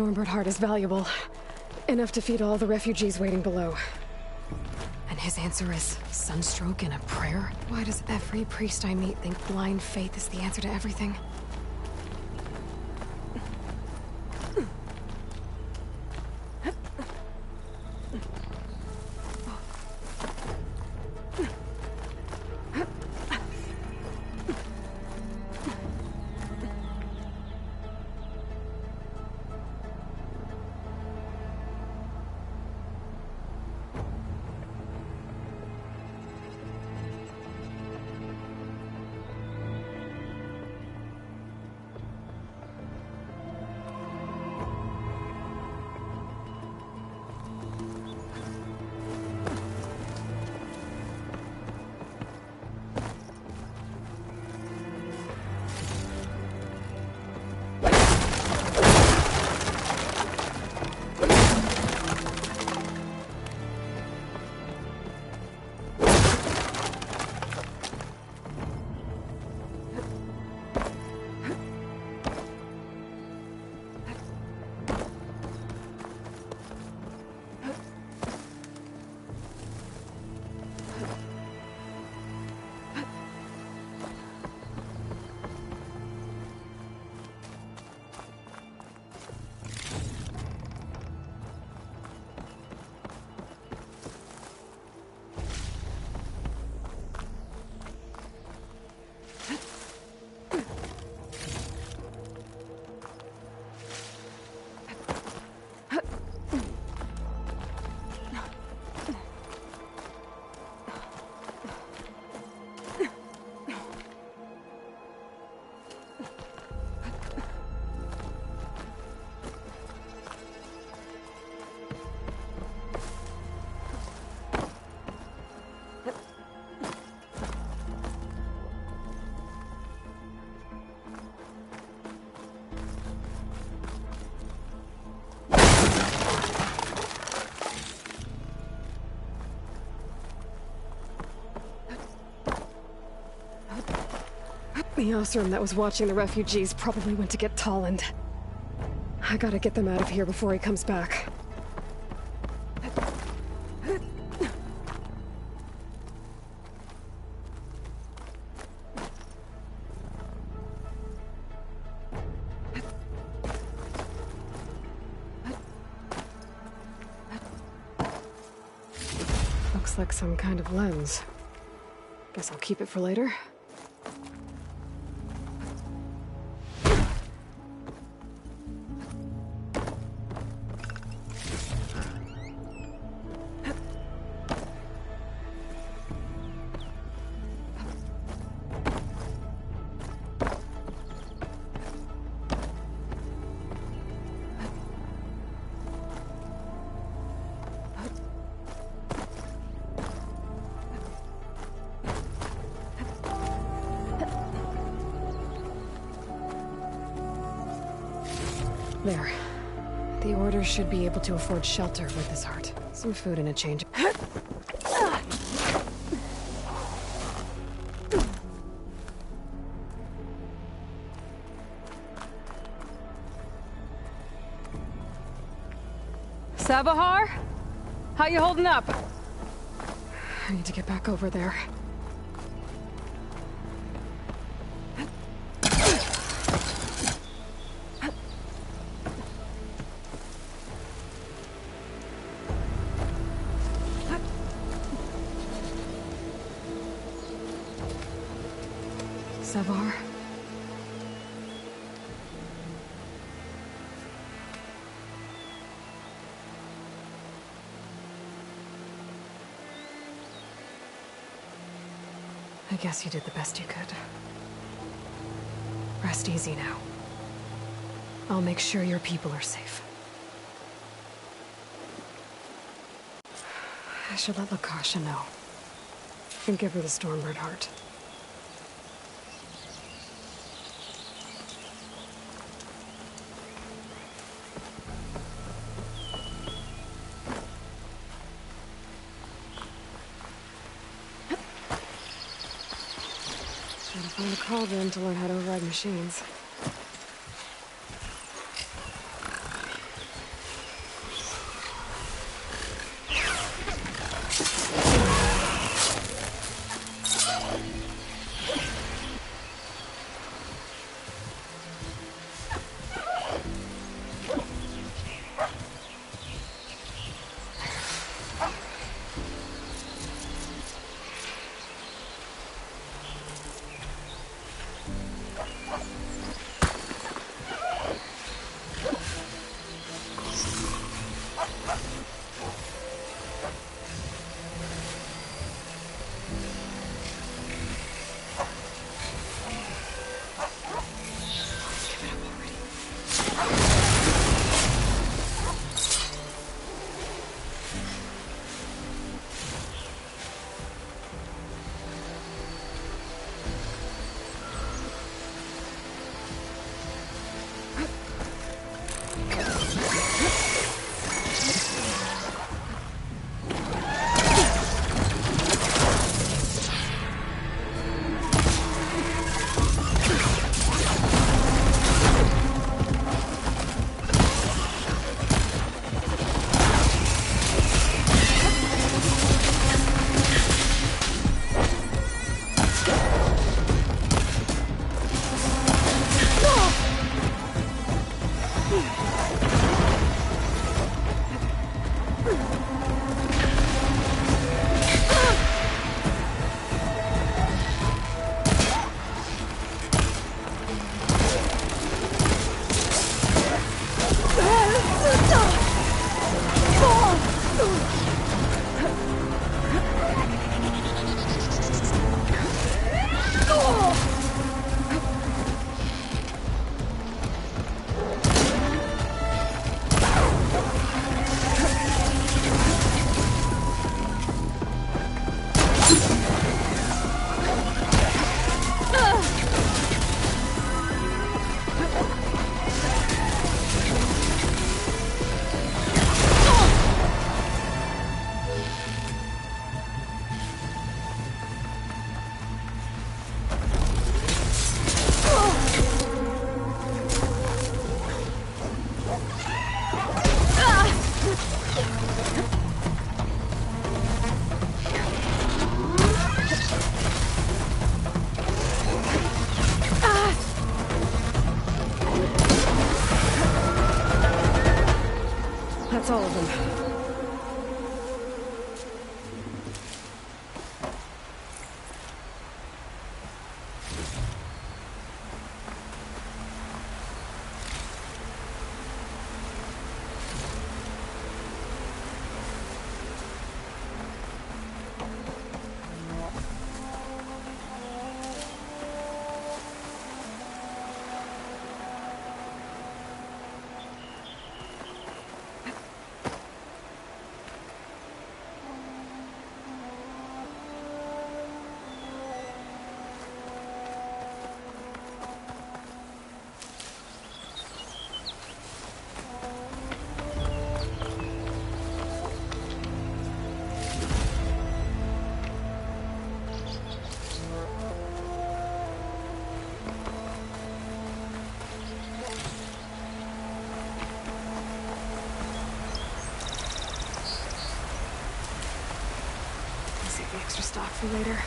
Stormbird heart is valuable. Enough to feed all the refugees waiting below. And his answer is sunstroke and a prayer? Why does every priest I meet think blind faith is the answer to everything? The Osram that was watching the refugees probably went to get Tolland. I gotta get them out of here before he comes back. Looks like some kind of lens. Guess I'll keep it for later. There. The Order should be able to afford shelter with this heart. Some food and a change. Sabahar? How you holding up? I need to get back over there. Savar? I guess you did the best you could. Rest easy now. I'll make sure your people are safe. I should let Lakasha know. And give her the Stormbird heart. Gotta find a cauldron to learn how to override machines. Save the extra stock for later.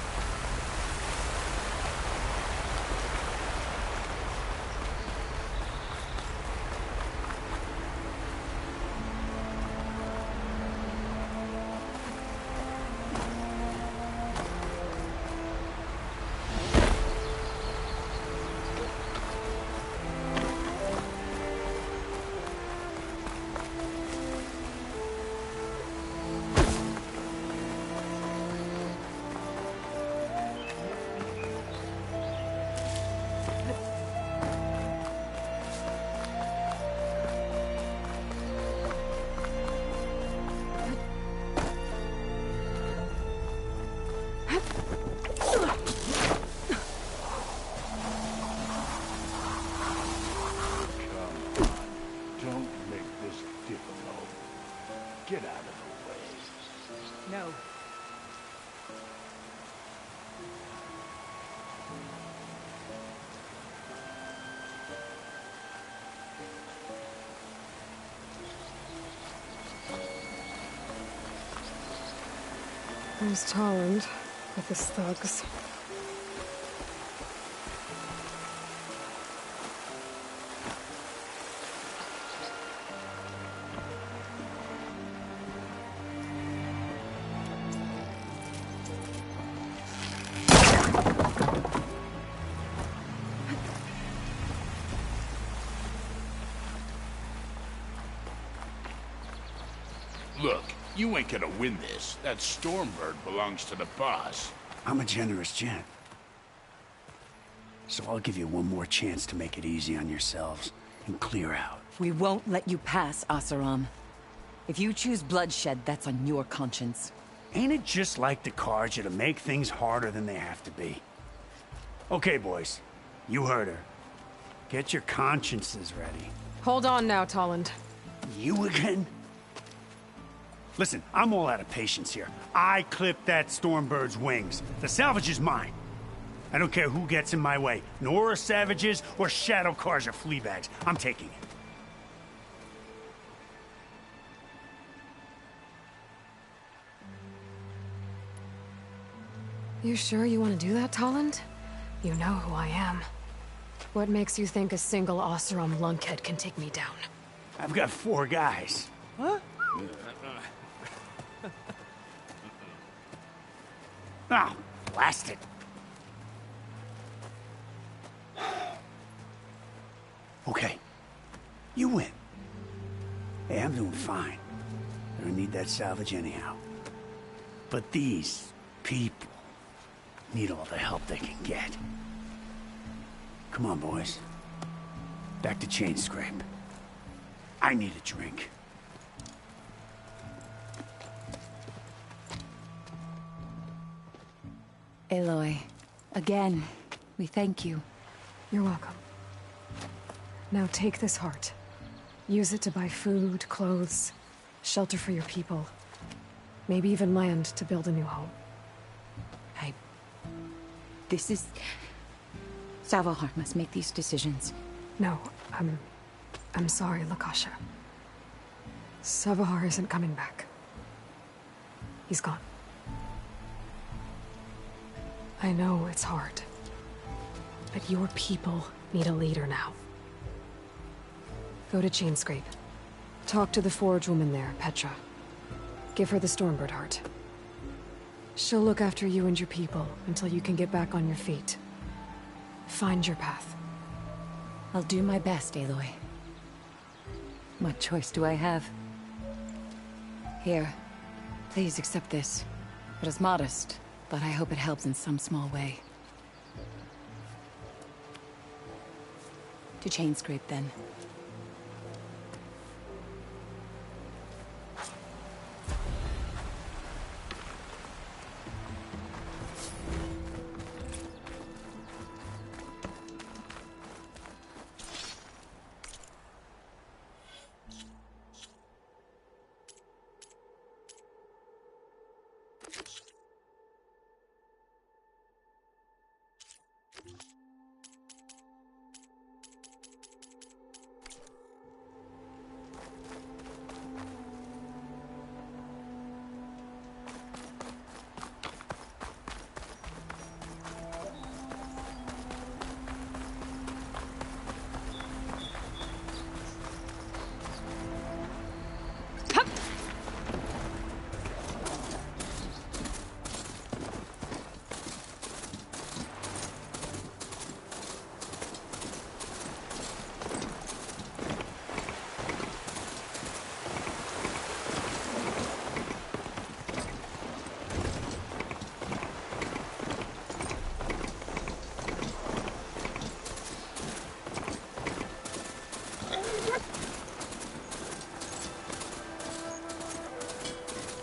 Get out of the way. No. There's Tolland with his thugs. Look, you ain't gonna win this. That Stormbird belongs to the boss. I'm a generous gent. So I'll give you one more chance to make it easy on yourselves and clear out. We won't let you pass, Asaram. If you choose bloodshed, that's on your conscience. Ain't it just like the cards to make things harder than they have to be? Okay, boys. You heard her. Get your consciences ready. Hold on now, Tolland. You again? Listen, I'm all out of patience here. I clipped that Stormbird's wings. The salvage is mine. I don't care who gets in my way. Nora savages or shadow cars or flea bags. I'm taking it. You sure you want to do that, Tolland? You know who I am. What makes you think a single Oseram lunkhead can take me down? I've got 4 guys. Huh? Oh, blast it. Okay. You win. Hey, I'm doing fine. I don't need that salvage anyhow. But these people need all the help they can get. Come on, boys. Back to Chain Scrape. I need a drink. Aloy, again, we thank you. You're welcome. Now take this heart. Use it to buy food, clothes, shelter for your people. Maybe even land to build a new home. This is... Savahar must make these decisions. No, I'm sorry, Lakasha. Savahar isn't coming back. He's gone. I know it's hard, but your people need a leader now. Go to Chainscrape. Talk to the forge woman there, Petra. Give her the Stormbird heart. She'll look after you and your people until you can get back on your feet. Find your path. I'll do my best, Aloy. What choice do I have? Here, please accept this. It is modest, but I hope it helps in some small way. To chain scrape, then.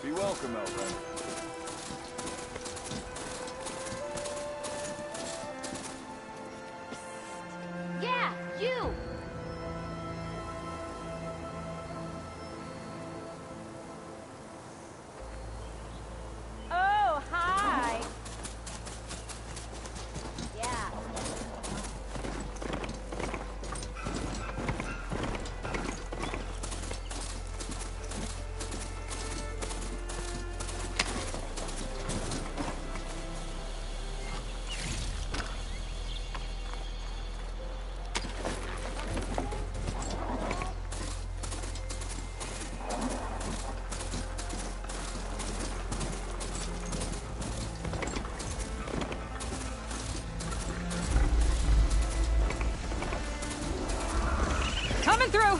Be welcome, Elven. Yeah, you! Oh, hi! Yeah. Coming through!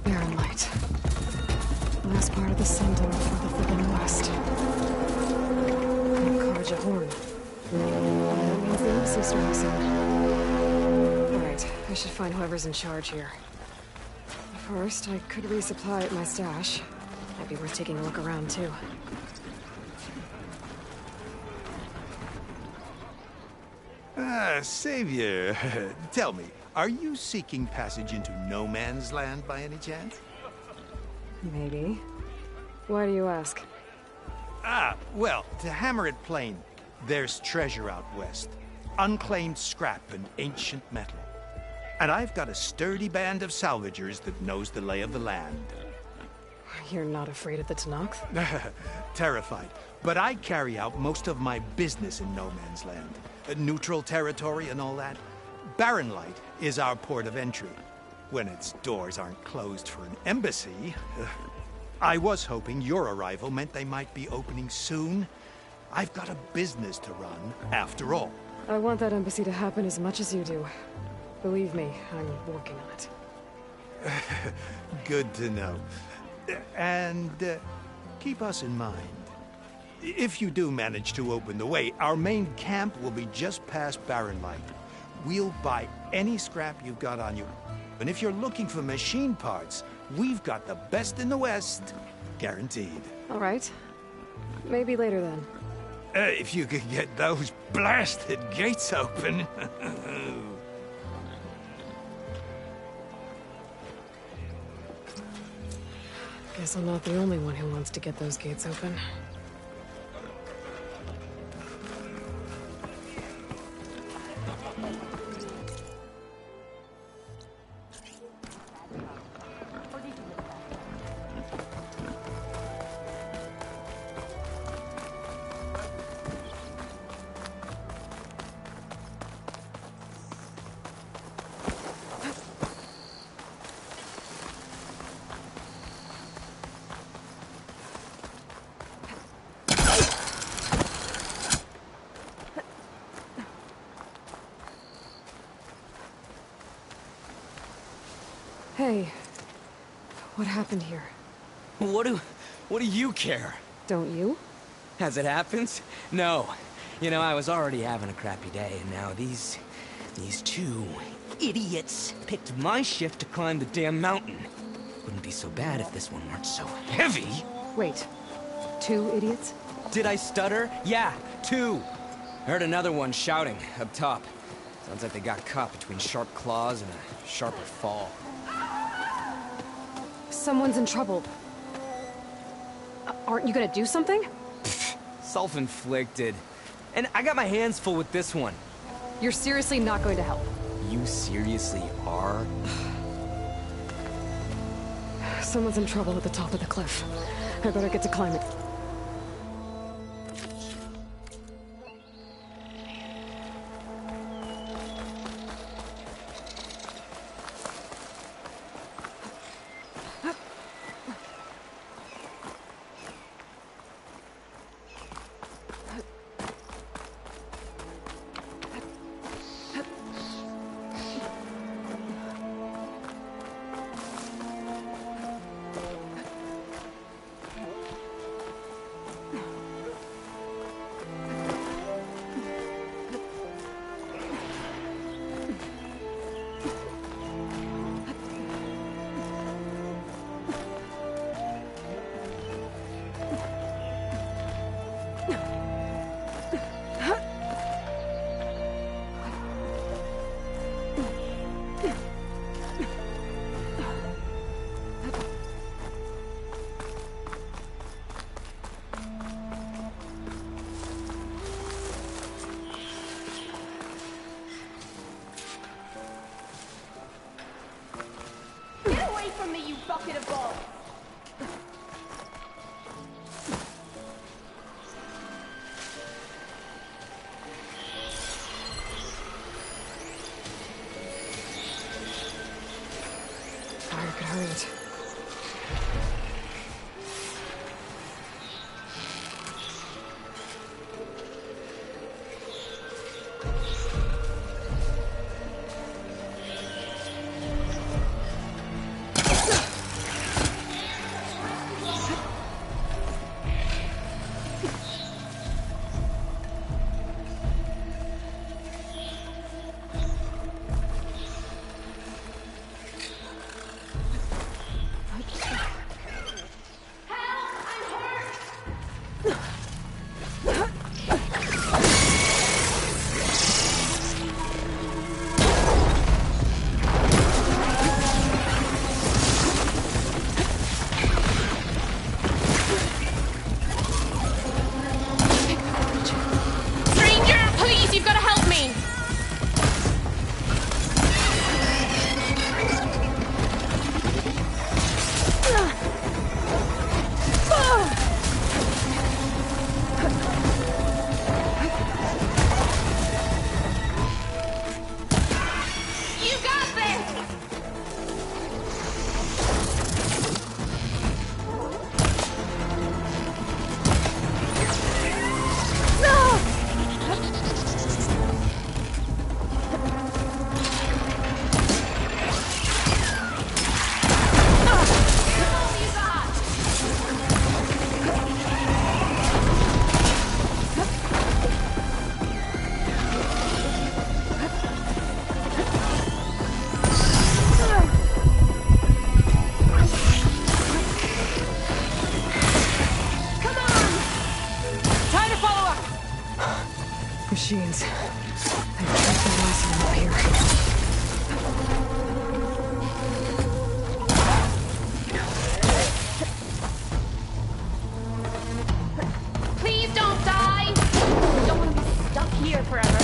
Barren light. Last part of the sun dome before the Forbidden West. Karja horn. That means the embassy storm soon. Alright, I should find whoever's in charge here. First, I could resupply at my stash. Might be worth taking a look around, too. Savior, tell me, are you seeking passage into no man's land by any chance? Maybe. Why do you ask? Well, to hammer it plain, there's treasure out west. Unclaimed scrap and ancient metal. And I've got a sturdy band of salvagers that knows the lay of the land. You're not afraid of the Tenakth? Terrified. But I carry out most of my business in no man's land. Neutral territory and all that. Barren Light is our port of entry. When its doors aren't closed for an embassy. I was hoping your arrival meant they might be opening soon. I've got a business to run, after all. I want that embassy to happen as much as you do. Believe me, I'm working on it. Good to know. And keep us in mind. If you do manage to open the way, our main camp will be just past Barren Light. We'll buy any scrap you've got on you. And if you're looking for machine parts, we've got the best in the West. Guaranteed. All right. Maybe later then. If you could get those blasted gates open. Guess I'm not the only one who wants to get those gates open. Hey, what happened here? What do you care? Don't you? As it happens? No. You know, I was already having a crappy day, and now these two idiots picked my shift to climb the damn mountain. Wouldn't be so bad if this one weren't so heavy. Wait, 2 idiots? Did I stutter? Yeah, 2. Heard another one shouting up top. Sounds like they got caught between sharp claws and a sharper fall. Someone's in trouble. Aren't you gonna do something? Self-inflicted. And I got my hands full with this one. You're seriously not going to help? You seriously are? Someone's in trouble at the top of the cliff. I better get to climbing. Get away from me, you bucket of balls! Fire could hurt it. Machines. I think the last one up here. Please don't die! I don't want to be stuck here forever.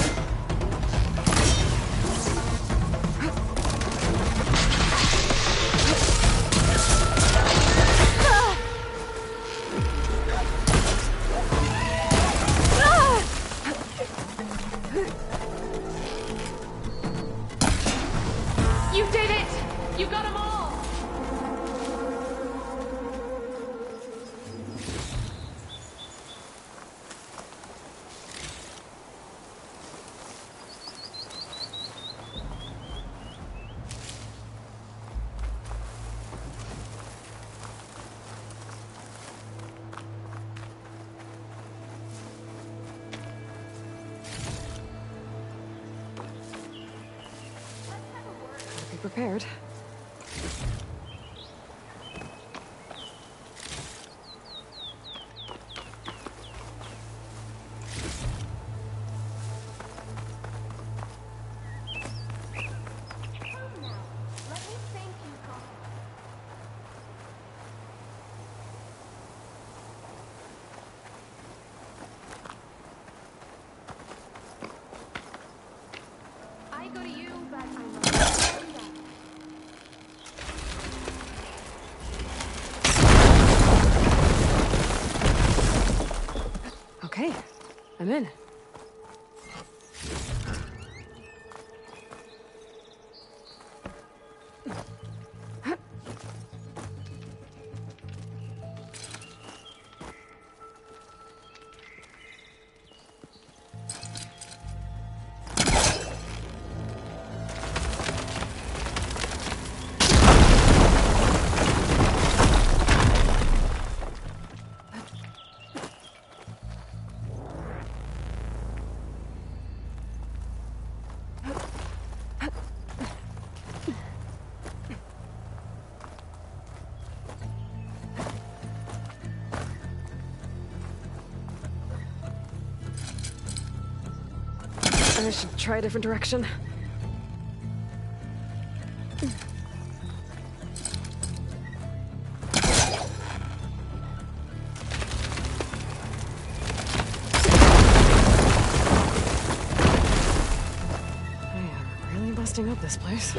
You did it! You got them all! be prepared. I go to you, but I'm not. Okay, I'm in. I should try a different direction. I am really busting up this place.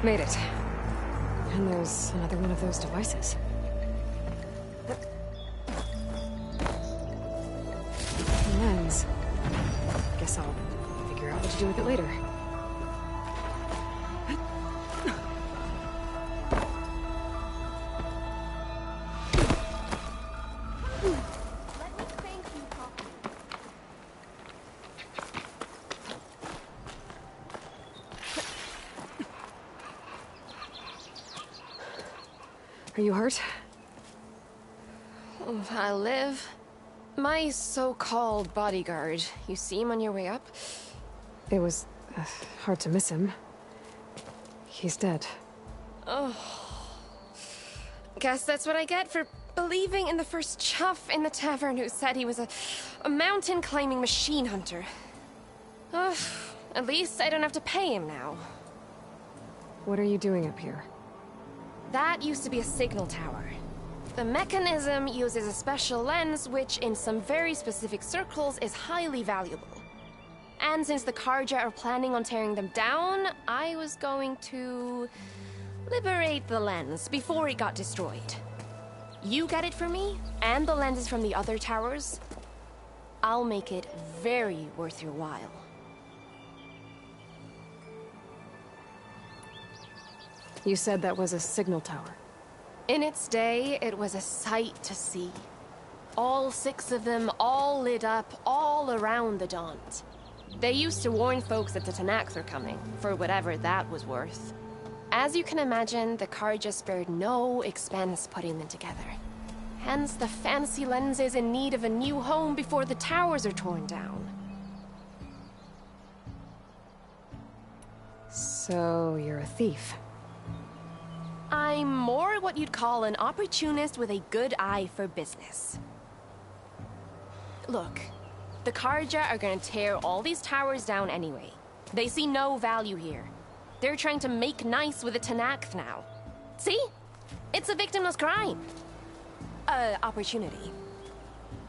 Made it. And there's another one of those devices. Lens. Guess I'll figure out what to do with it later. Let me thank you, Papa. Are you hurt? I live. My so-called bodyguard. You see him on your way up? It was hard to miss him. He's dead. Guess that's what I get for believing in the first chuff in the tavern who said he was a mountain-climbing machine hunter. At least I don't have to pay him now. What are you doing up here? That used to be a signal tower. The mechanism uses a special lens which, in some very specific circles, is highly valuable. And since the Karja are planning on tearing them down, I was going to liberate the lens before it got destroyed. You get it for me, and the lenses from the other towers. I'll make it very worth your while. You said that was a signal tower. In its day, it was a sight to see. All 6 of them, all lit up, all around the Daunt. They used to warn folks that the Tanakhs were coming, for whatever that was worth. As you can imagine, the Karja spared no expense putting them together. Hence the fancy lenses in need of a new home before the towers are torn down. So, you're a thief. I'm more what you'd call an opportunist with a good eye for business. Look, the Karja are gonna tear all these towers down anyway. They see no value here. They're trying to make nice with the Tanakh now. See? It's a victimless crime. Opportunity.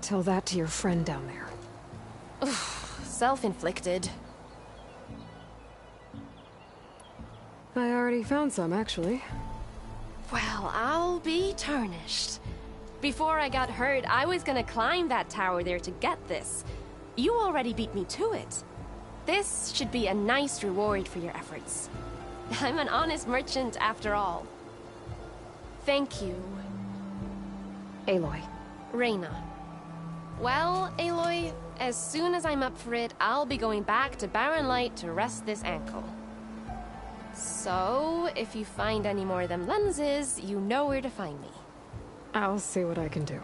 Tell that to your friend down there. Self-inflicted. I already found some, actually. Well, I'll be tarnished. Before I got hurt, I was gonna climb that tower there to get this. You already beat me to it. This should be a nice reward for your efforts. I'm an honest merchant after all. Thank you. Aloy. Reyna. Well, Aloy, as soon as I'm up for it, I'll be going back to Barren Light to rest this ankle. So, if you find any more of them lenses, you know where to find me. I'll see what I can do.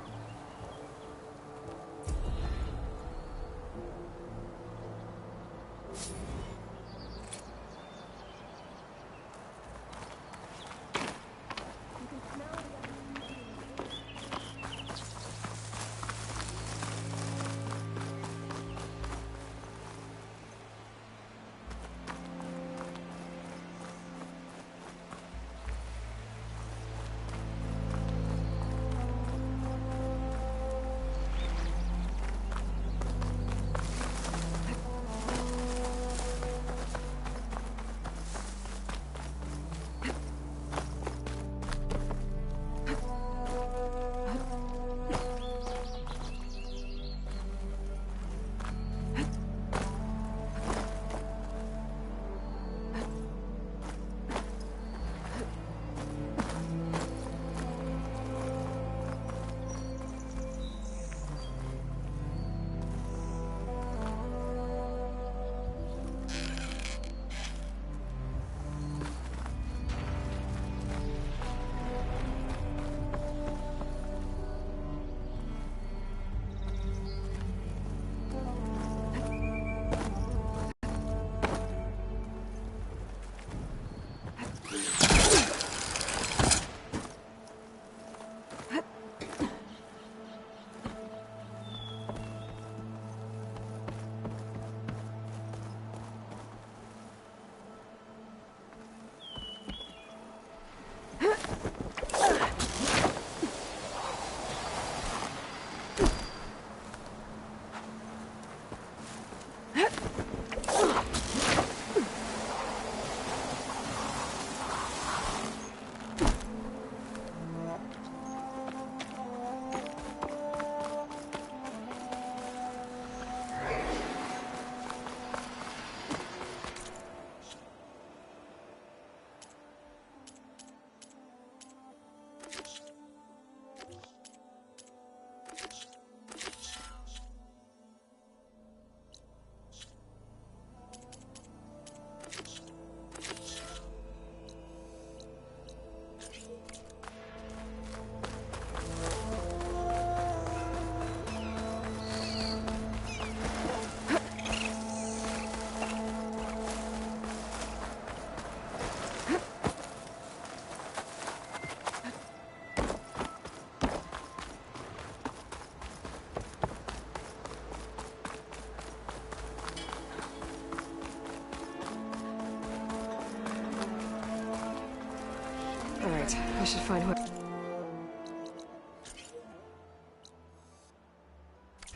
Alright, I should find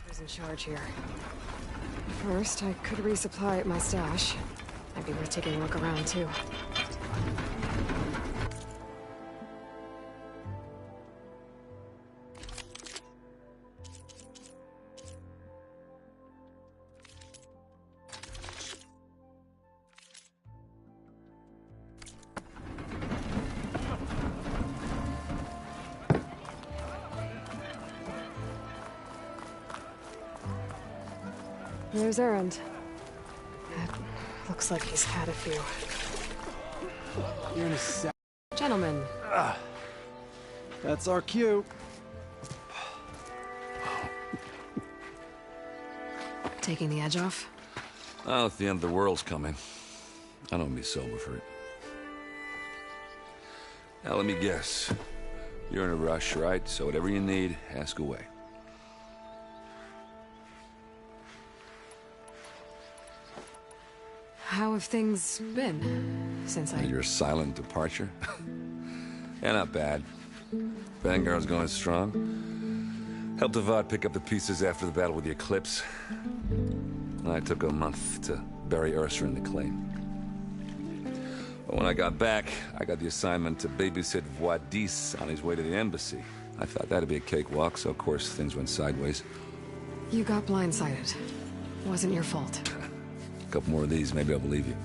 who's in charge here. First, I could resupply at my stash. Might be worth taking a look around, too. There's Erend. Looks like he's had a few. You're in a sec. Gentlemen. That's our cue. Taking the edge off? Oh, if the end of the world's coming, I don't be sober for it. Now, let me guess. You're in a rush, right? So whatever you need, ask away. How have things been since Your silent departure? Yeah, not bad. Vanguard's going strong. Helped Avad pick up the pieces after the battle with the Eclipse. I took a month to bury Ursa in the clay. But when I got back, I got the assignment to babysit Voidis on his way to the embassy. I thought that'd be a cakewalk, so of course things went sideways. You got blindsided. Wasn't your fault. A couple more of these, maybe I'll believe you.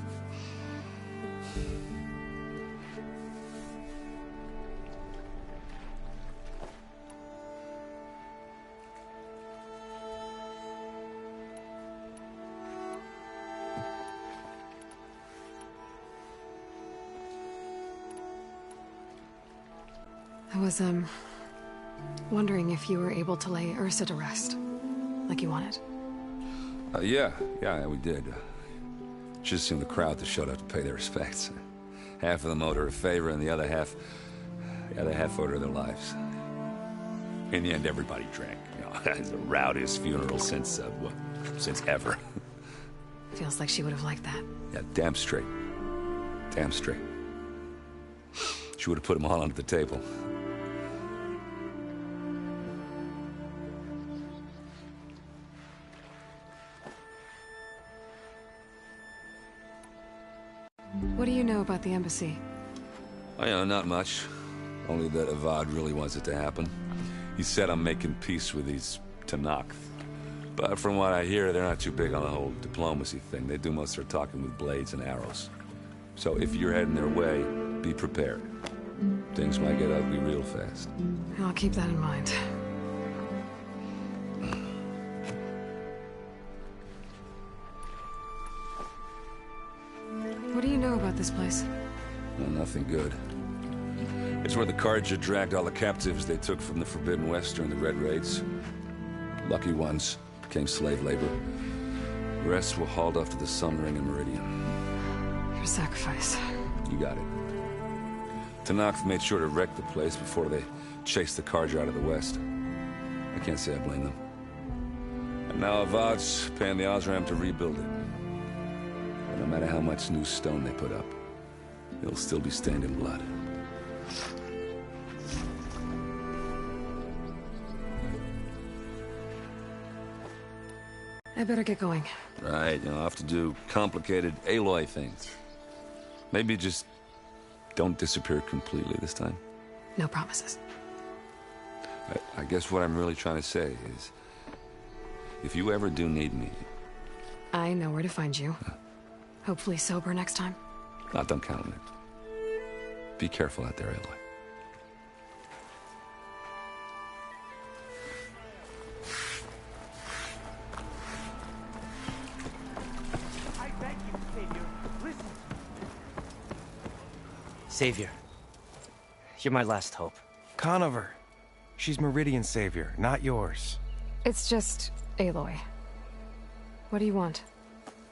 I was, wondering if you were able to lay Ursa to rest, like you wanted. Yeah, we did. Just seemed the crowd that showed up to pay their respects. Half of them owed her a favor, and the other half owed her their lives. In the end, everybody drank. You know, it's the rowdiest funeral since ever. Feels like she would have liked that. Yeah, damn straight. Damn straight. She would have put them all under the table. What do you know about the embassy? Not much. Only that Avad really wants it to happen. He said I'm making peace with these Tanakh. But from what I hear, they're not too big on the whole diplomacy thing. They do most of their talking with blades and arrows. So if you're heading their way, be prepared. Things might get ugly real fast. I'll keep that in mind. What do you know about this place? Well, nothing good. It's where the Carja dragged all the captives they took from the Forbidden West during the Red Raids. Lucky ones became slave labor. The rest were hauled off to the Sun Ring and Meridian. Your sacrifice. You got it. Tanakh made sure to wreck the place before they chased the Carja out of the West. I can't say I blame them. And now Avad's paying the Osram to rebuild it. And no matter how much new stone they put up, it'll still be stained in blood. I better get going. Right, I'll have to do complicated Aloy things. Maybe just don't disappear completely this time. No promises. I guess what I'm really trying to say is, if you ever do need me... I know where to find you. Hopefully sober next time. Don't count on it. Be careful out there, Aloy. I beg you, Savior, listen. Savior, you're my last hope. Conover. She's Meridian's savior, not yours. It's just Aloy. What do you want?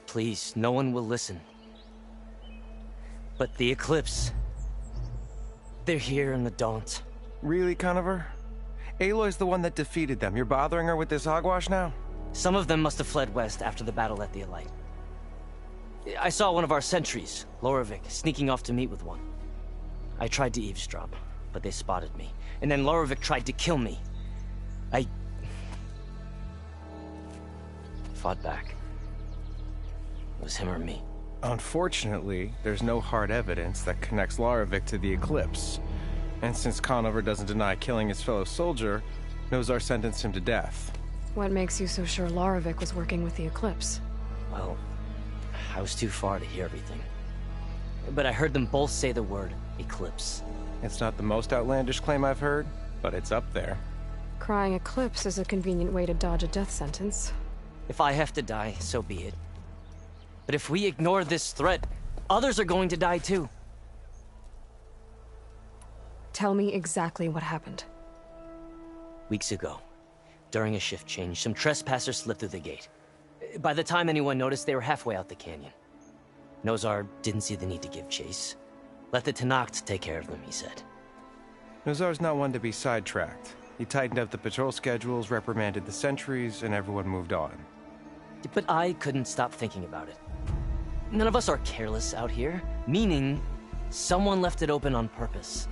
Please, no one will listen. But the Eclipse... they're here in the Daunt. Really, Conover? Aloy's the one that defeated them. You're bothering her with this hogwash now? Some of them must have fled west after the battle at the Elite. I saw one of our sentries, Lorevic, sneaking off to meet with one. I tried to eavesdrop, but they spotted me. And then Lorevic tried to kill me. I... fought back. It was him or me. Unfortunately, there's no hard evidence that connects Lorevic to the Eclipse. And since Conover doesn't deny killing his fellow soldier, Nozar sentenced him to death. What makes you so sure Lorevic was working with the Eclipse? Well, I was too far to hear everything. But I heard them both say the word Eclipse. It's not the most outlandish claim I've heard, but it's up there. Crying Eclipse is a convenient way to dodge a death sentence. If I have to die, so be it. But if we ignore this threat, others are going to die too. Tell me exactly what happened. Weeks ago, during a shift change, some trespassers slipped through the gate. By the time anyone noticed, they were halfway out the canyon. Nozar didn't see the need to give chase. Let the Tenakth take care of them, he said. Nozar's not one to be sidetracked. He tightened up the patrol schedules, reprimanded the sentries, and everyone moved on. But I couldn't stop thinking about it. None of us are careless out here, meaning someone left it open on purpose.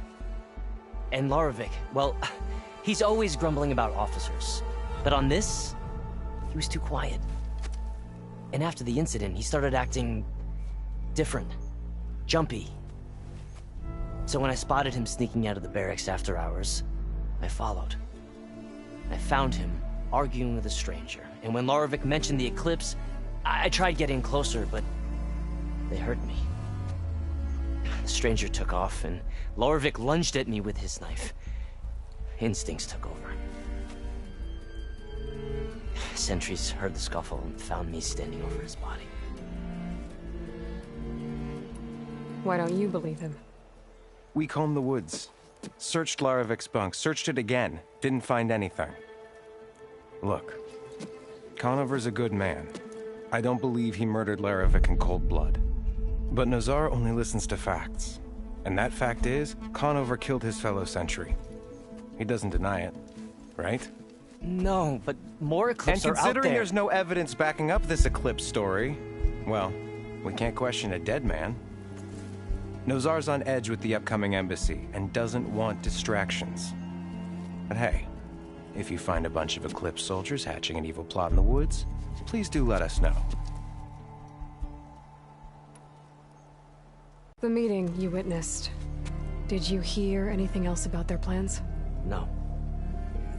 And Larovic, well, he's always grumbling about officers. But on this, he was too quiet. And after the incident, he started acting different, jumpy. So when I spotted him sneaking out of the barracks after hours, I followed. I found him arguing with a stranger, and when Larovic mentioned the eclipse, I tried getting closer, but they heard me. The stranger took off, and Larovic lunged at me with his knife. Instincts took over. Sentries heard the scuffle and found me standing over his body. Why don't you believe him? We combed the woods. Searched Larovic's bunk, searched it again. Didn't find anything. Look, Conover's a good man. I don't believe he murdered Larovic in cold blood. But Nozar only listens to facts. And that fact is, Conover killed his fellow sentry. He doesn't deny it, right? No, but more eclipses are out there. And considering there's no evidence backing up this eclipse story, well, we can't question a dead man. Nozar's on edge with the upcoming embassy and doesn't want distractions. But hey, if you find a bunch of Eclipse soldiers hatching an evil plot in the woods, please do let us know. The meeting you witnessed. Did you hear anything else about their plans? No.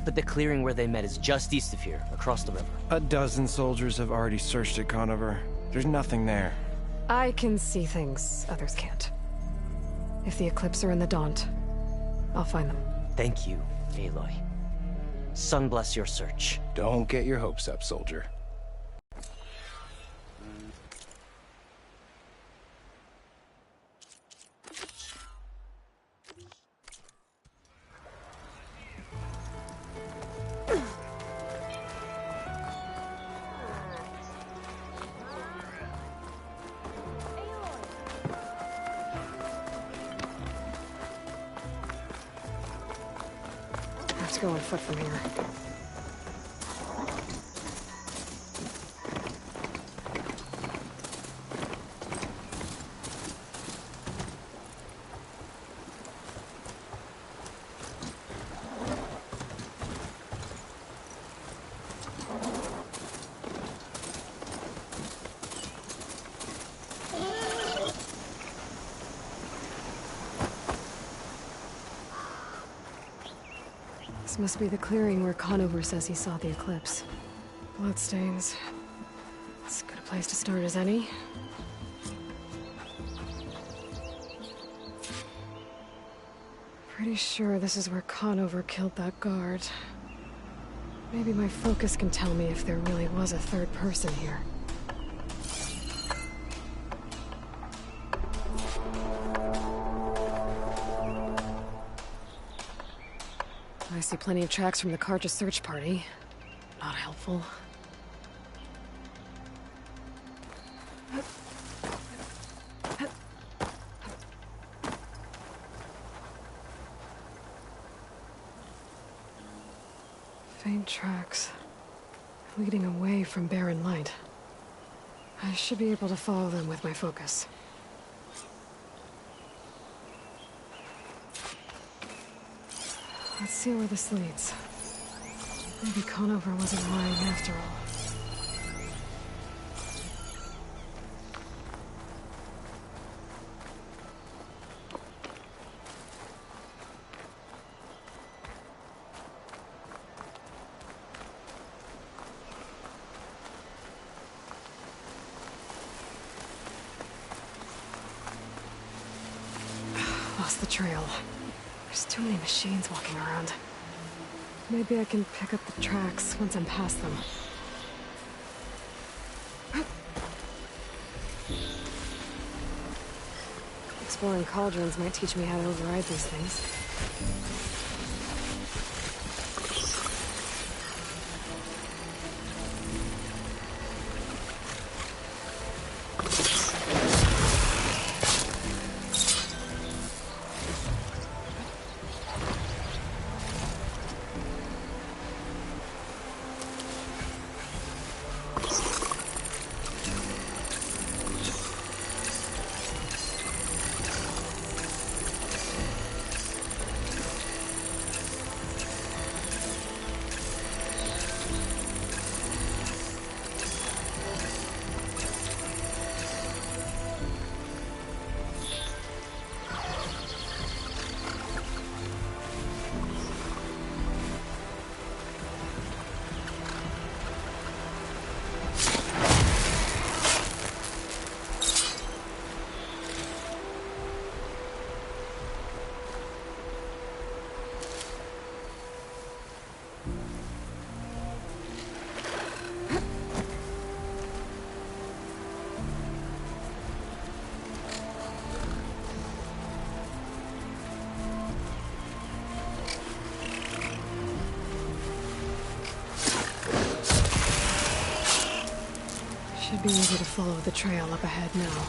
But the clearing where they met is just east of here, across the river. A dozen soldiers have already searched it, Conover. There's nothing there. I can see things others can't. If the Eclipse are in the Daunt, I'll find them. Thank you, Aloy. Sun bless your search. Don't get your hopes up, soldier. Go on foot from here. This must be the clearing where Conover says he saw the eclipse. Bloodstains. As good a place to start as any. Pretty sure this is where Conover killed that guard. Maybe my focus can tell me if there really was a third person here. I see plenty of tracks from the Karja search party. Not helpful. Faint tracks leading away from barren light. I should be able to follow them with my focus. Let's see where this leads. Maybe Conover wasn't lying after all. Lost the trail. There's too many machines walking around. Maybe I can pick up the tracks once I'm past them. Exploring cauldrons might teach me how to override these things. Should be easy to follow the trail up ahead now.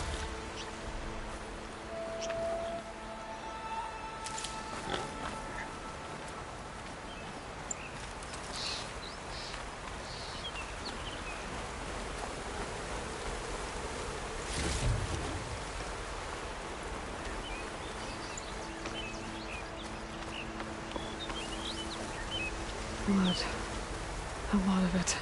Blood. A lot of it.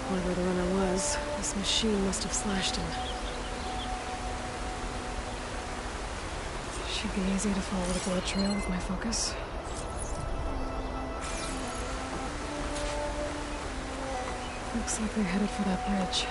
Whoever the runner was, this machine must have slashed him. Should be easy to follow the blood trail with my focus. Looks like they're headed for that bridge.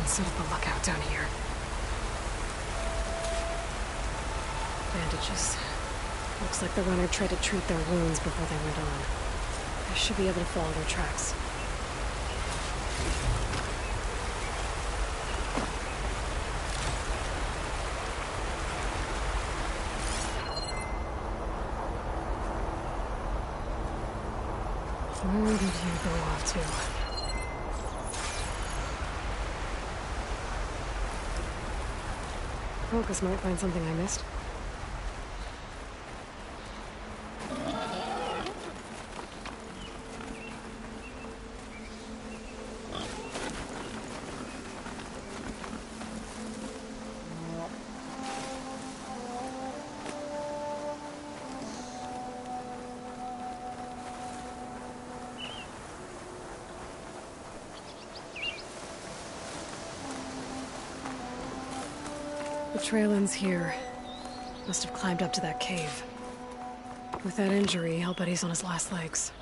Let's set up a lookout down here. Bandages. Looks like the runner tried to treat their wounds before they went on. I should be able to follow their tracks. Where did you go off to? Focus might find something I missed. The trail ends here. Must have climbed up to that cave. With that injury, I'll bet he's on his last legs.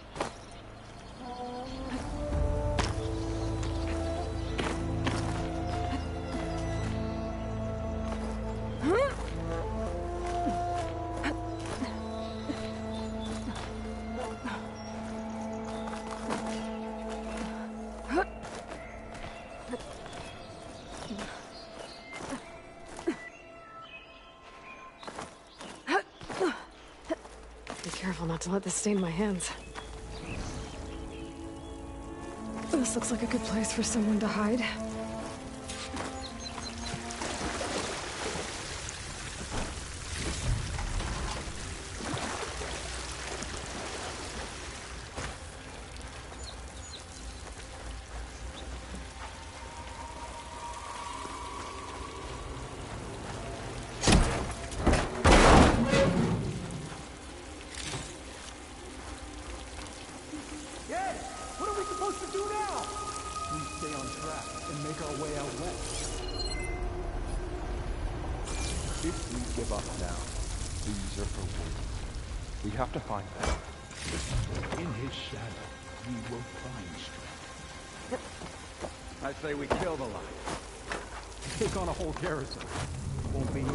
Be careful not to let this stain my hands. This looks like a good place for someone to hide. If we give up now, these are for wood. We have to find them. In his shadow, we will find strength. I say we kill the lot. Take on a whole garrison. Won't be easy.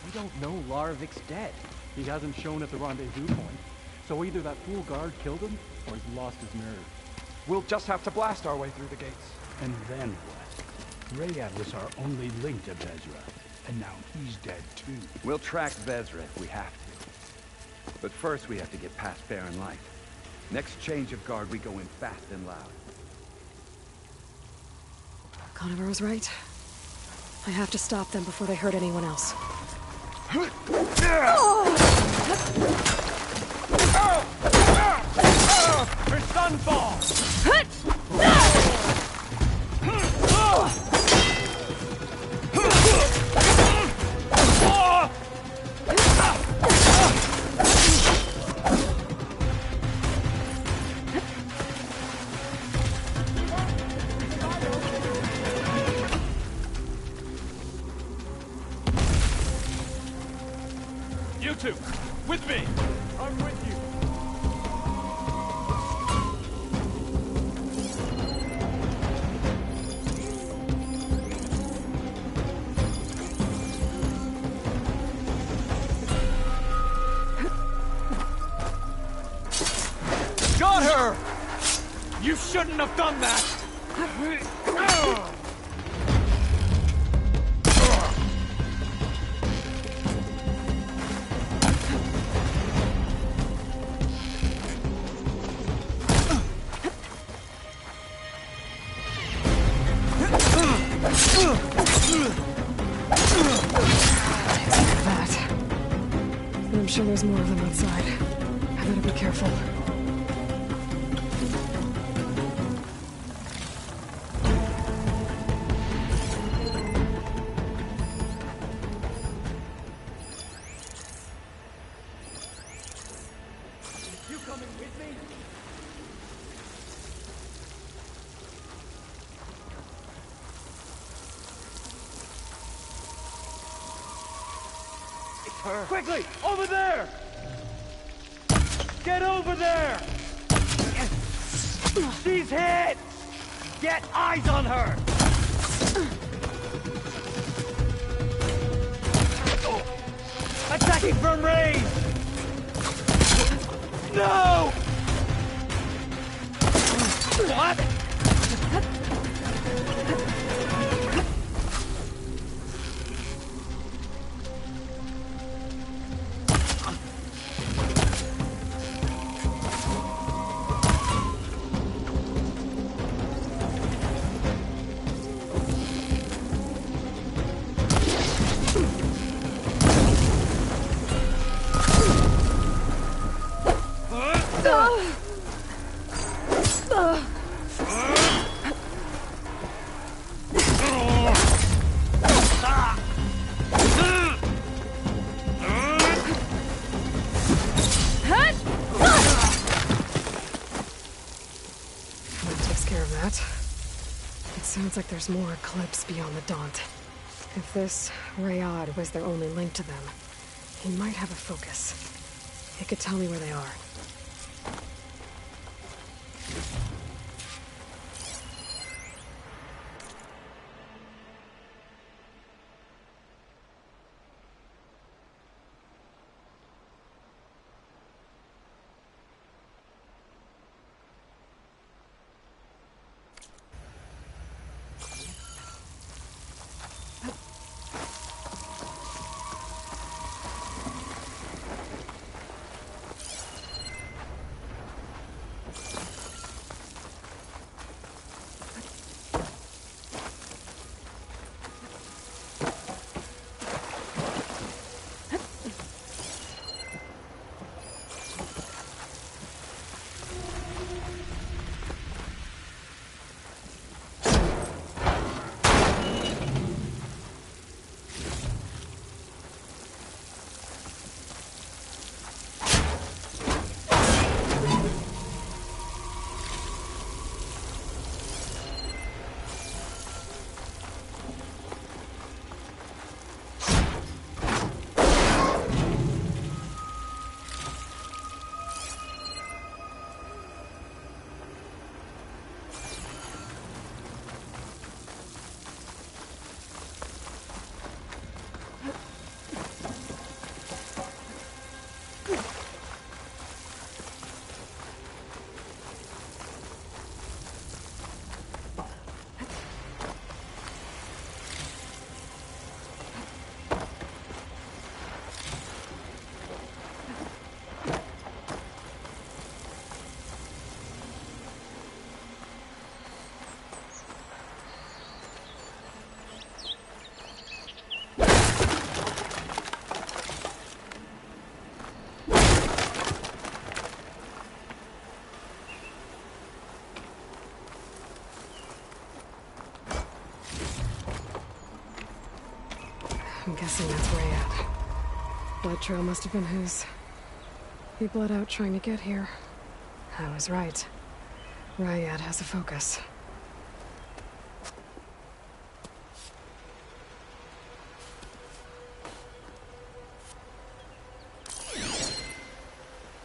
We don't know Larvik's dead. He hasn't shown at the rendezvous point. So either that fool guard killed him, or he's lost his nerve. We'll just have to blast our way through the gates. And then what? Rayad was our only link to Vezra, and now he's dead too. We'll track Vezra if we have to. But first we have to get past Barren Light. Next change of guard, we go in fast and loud. Conover was right. I have to stop them before they hurt anyone else. For Sunfall! You two, with me! I'm with you. Got her! You shouldn't have done that! I'm sure there's more of them outside. I better be careful. You coming with me? It's her. Quickly! Over there! Get over there! She's hit! Get eyes on her! Attacking from range! No! What? Sounds like there's more Eclipse beyond the Daunt. If this Rayad was their only link to them, he might have a focus. He could tell me where they are. I'm guessing that's Rayad. Blood trail must have been his. He bled out trying to get here. I was right. Rayad has a focus.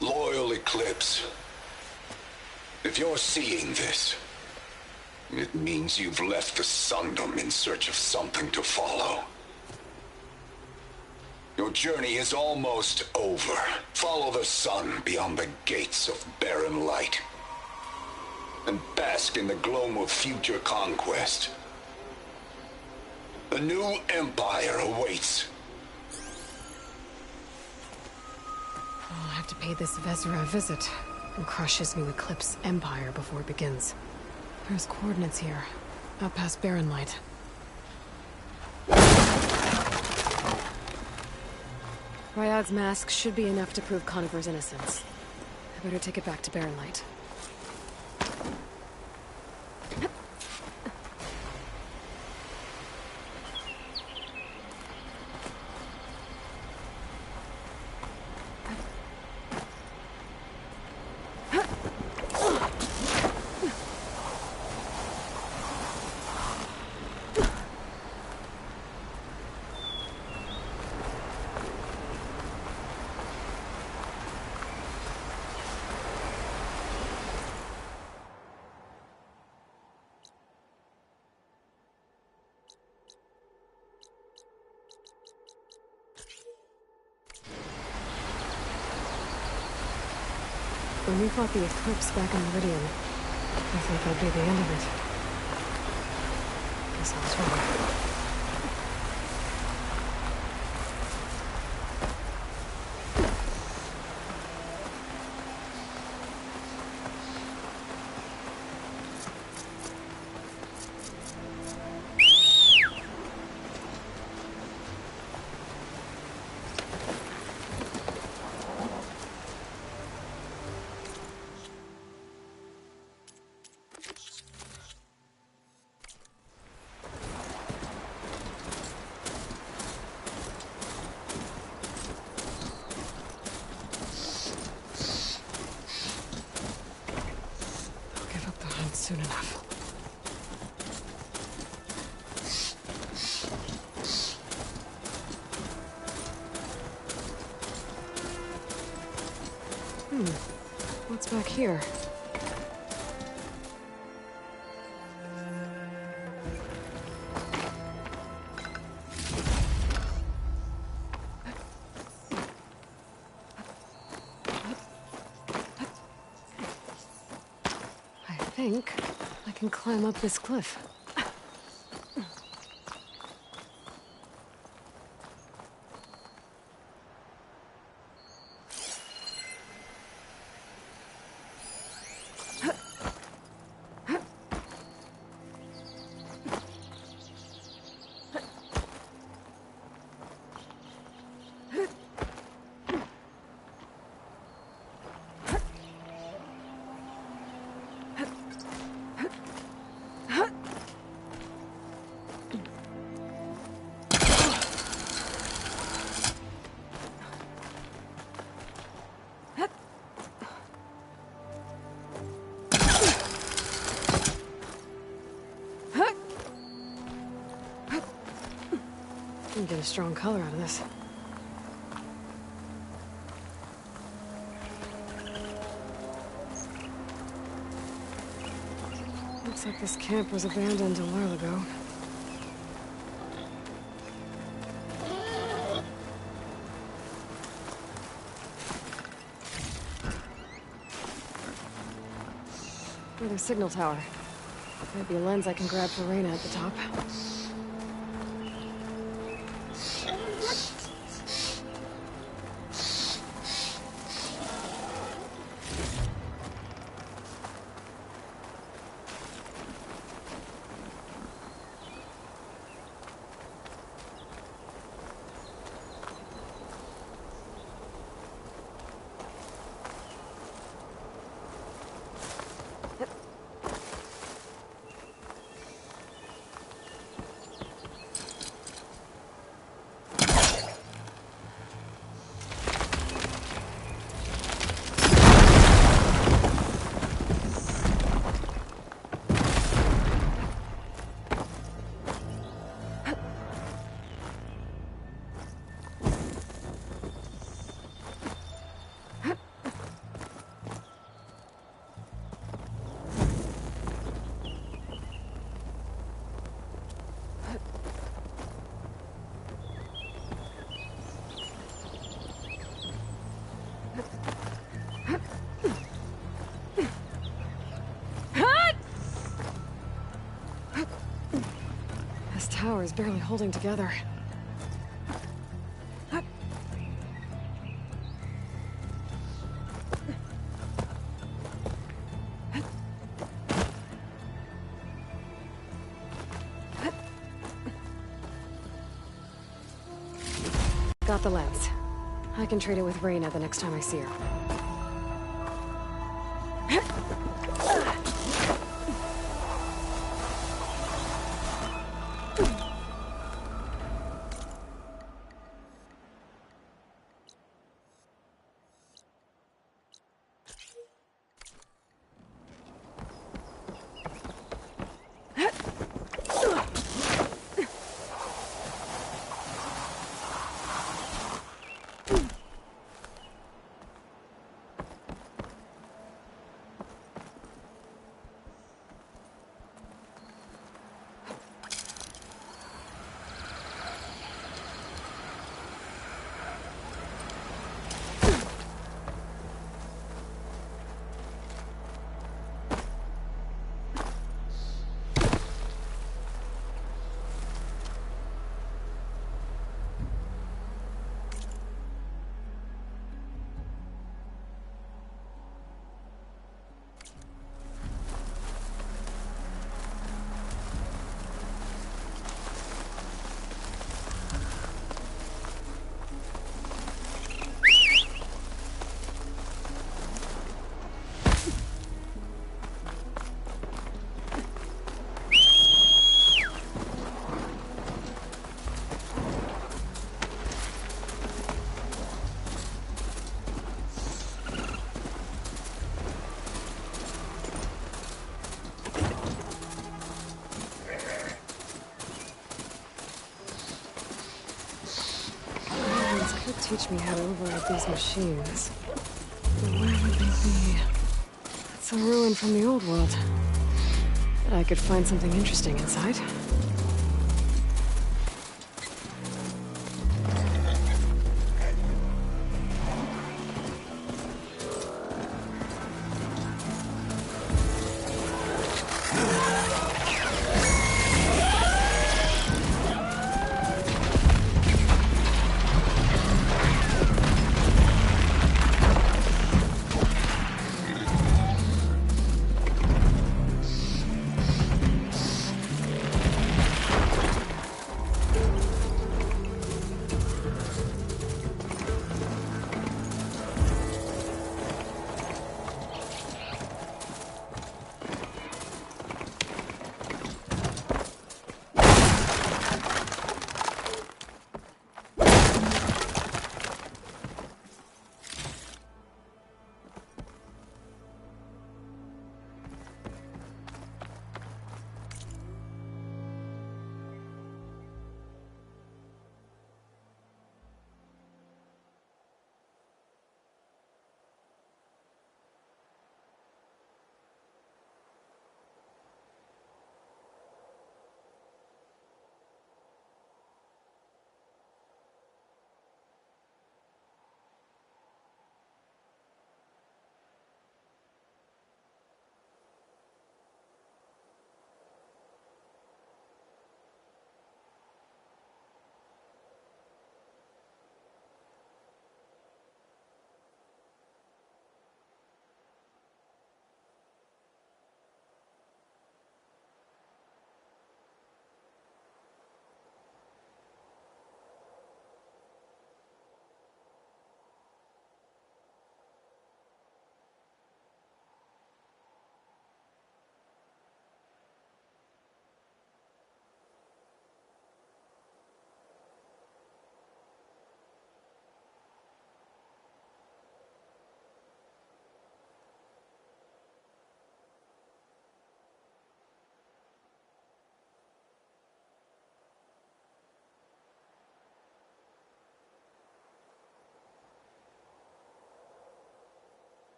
Loyal Eclipse. If you're seeing this, it means you've left the Sundom in search of something to follow. Your journey is almost over. Follow the sun beyond the gates of barren light, and bask in the gloam of future conquest. A new empire awaits. I'll have to pay this Vezra a visit and crush his new Eclipse empire before it begins. There's coordinates here, out past barren light. Rayad's mask should be enough to prove Conifer's innocence. I better take it back to barren light. When we fought the Eclipse back in Meridian, I thought that'd be the end of it. Guess I was wrong. Soon enough. What's back here? I think I can climb up this cliff. You can get a strong color out of this. Looks like this camp was abandoned a while ago. Another signal tower. Maybe a lens I can grab for Reyna at the top. This tower is barely holding together. Got the lens. I can trade it with Reyna the next time I see her. teach me how to override these machines. But where would they be? It's a ruin from the old world. I could find something interesting inside.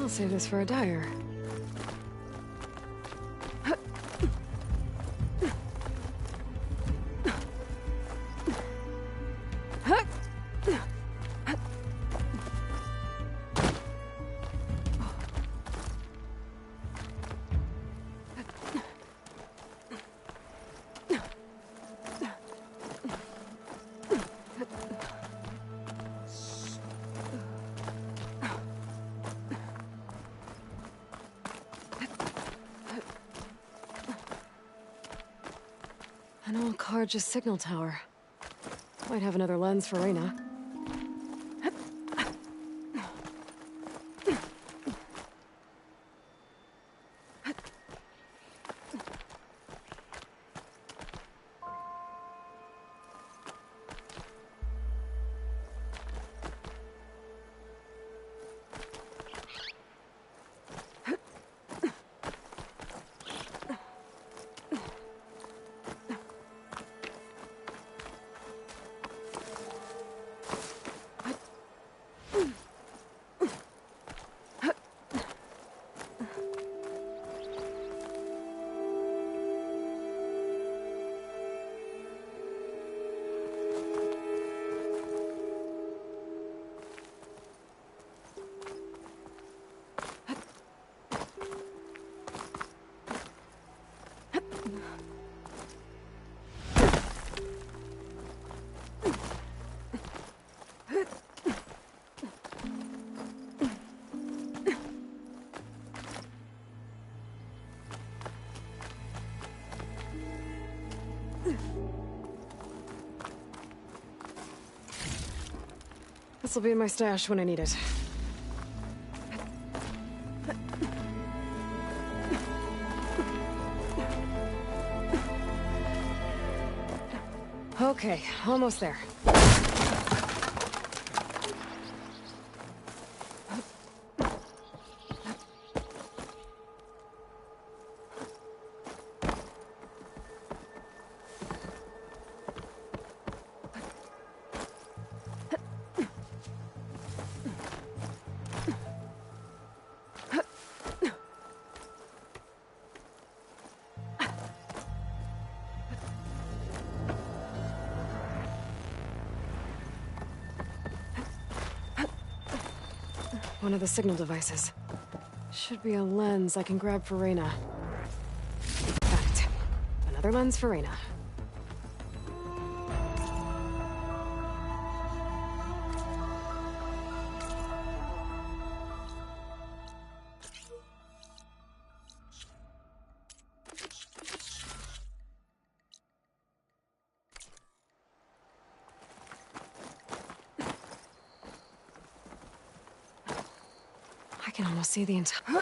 I'll save this for a dyer. An old Karja signal tower. Might have another lens for Reyna. This'll be in my stash when I need it. Okay, almost there. One of the signal devices. Should be a lens I can grab for Reyna. Got it. Another lens for Reyna. I can almost see the entire...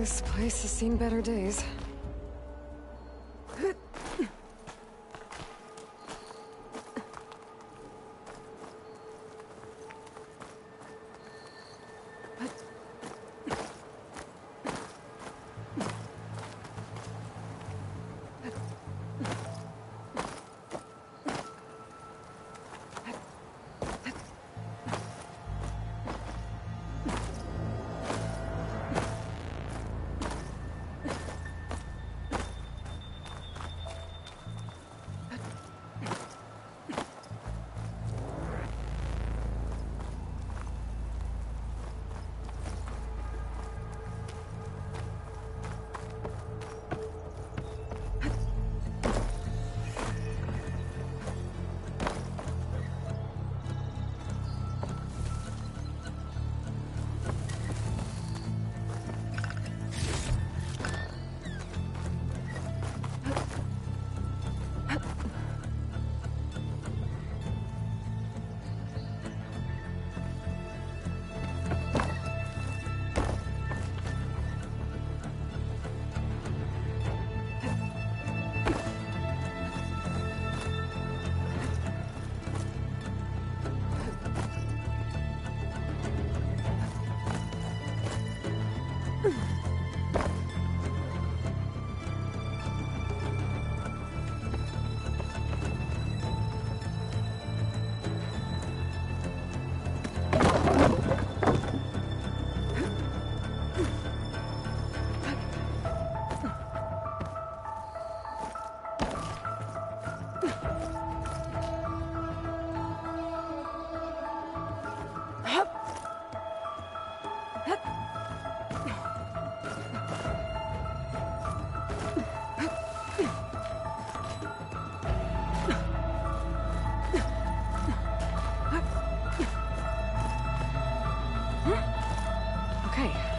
This place has seen better days.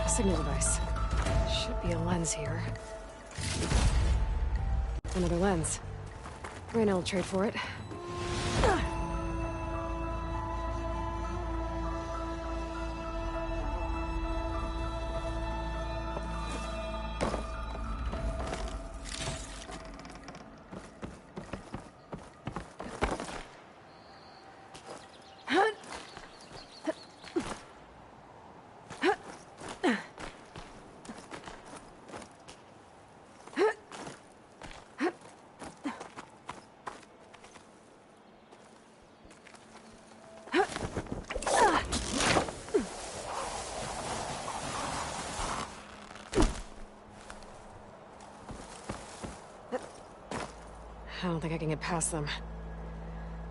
Signal device. Should be a lens here. Another lens. Raynell will trade for it. I don't think I can get past them.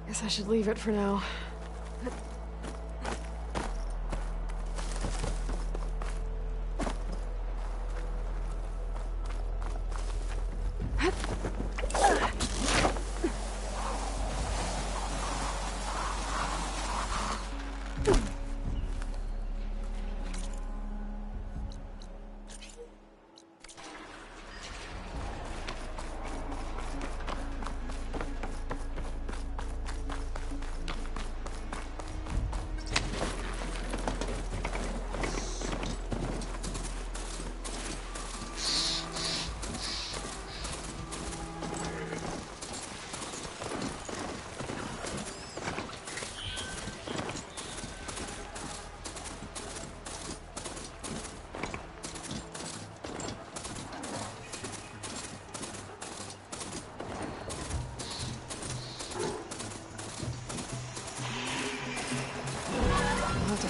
Guess I should leave it for now.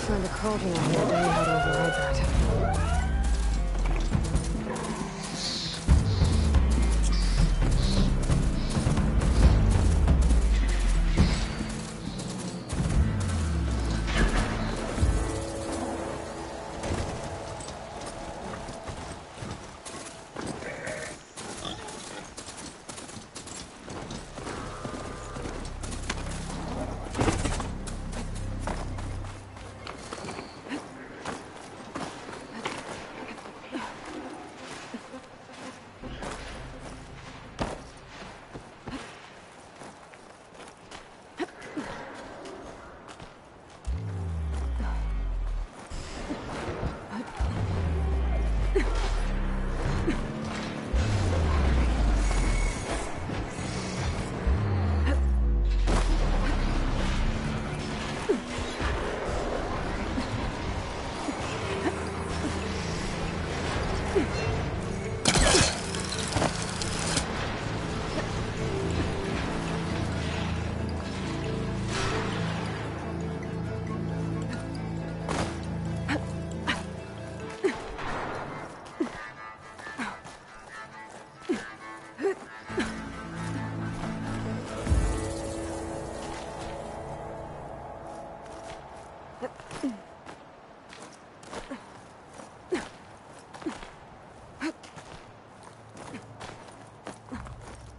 Find a cauldron out here to how to override that.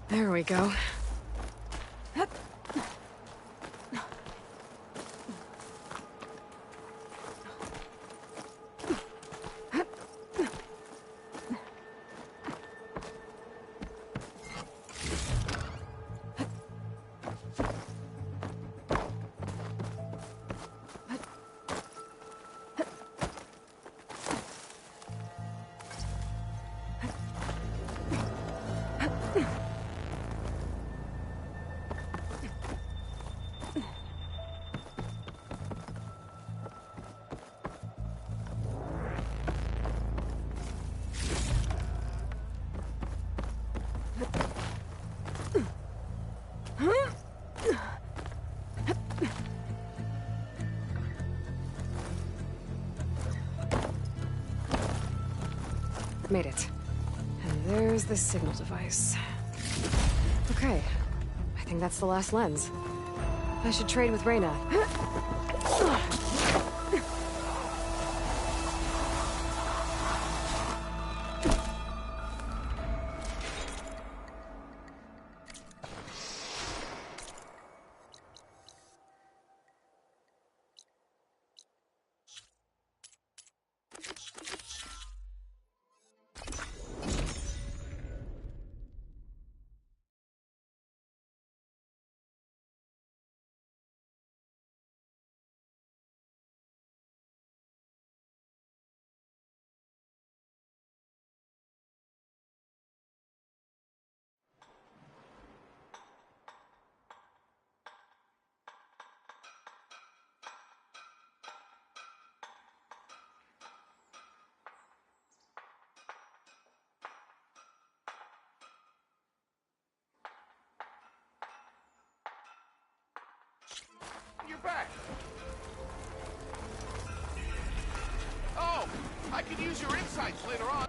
There we go. Made it. And there's the signal device. Okay. I think that's the last lens. I should trade with Reyna. You're back. Oh, I could use your insights later on.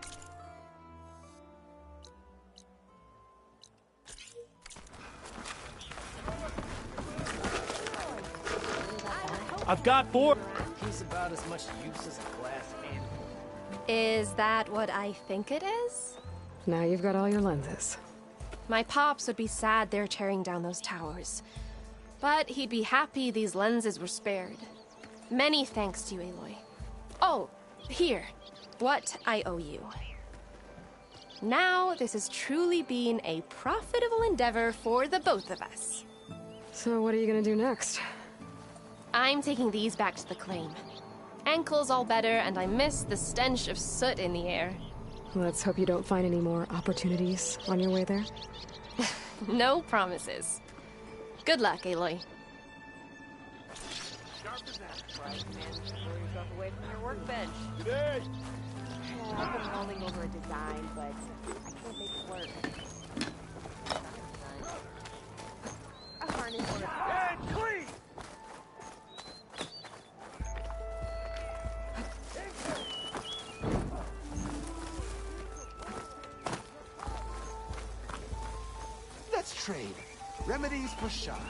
I've got 4. He's about as much use as a glass hand. Is that what I think it is? Now you've got all your lenses. My pops would be sad they're tearing down those towers. But he'd be happy these lenses were spared. Many thanks to you, Aloy. Oh, here. What I owe you. Now, this has truly been a profitable endeavor for the both of us. So what are you gonna do next? I'm taking these back to the claim. Ankle's all better, and I miss the stench of soot in the air. Let's hope you don't find any more opportunities on your way there. No promises. Good luck, Aloy. Away from your workbench. Today. I've been mulling over a design, but I can't make it work. A harness for it. And clean! Let's trade. Remedies for shards.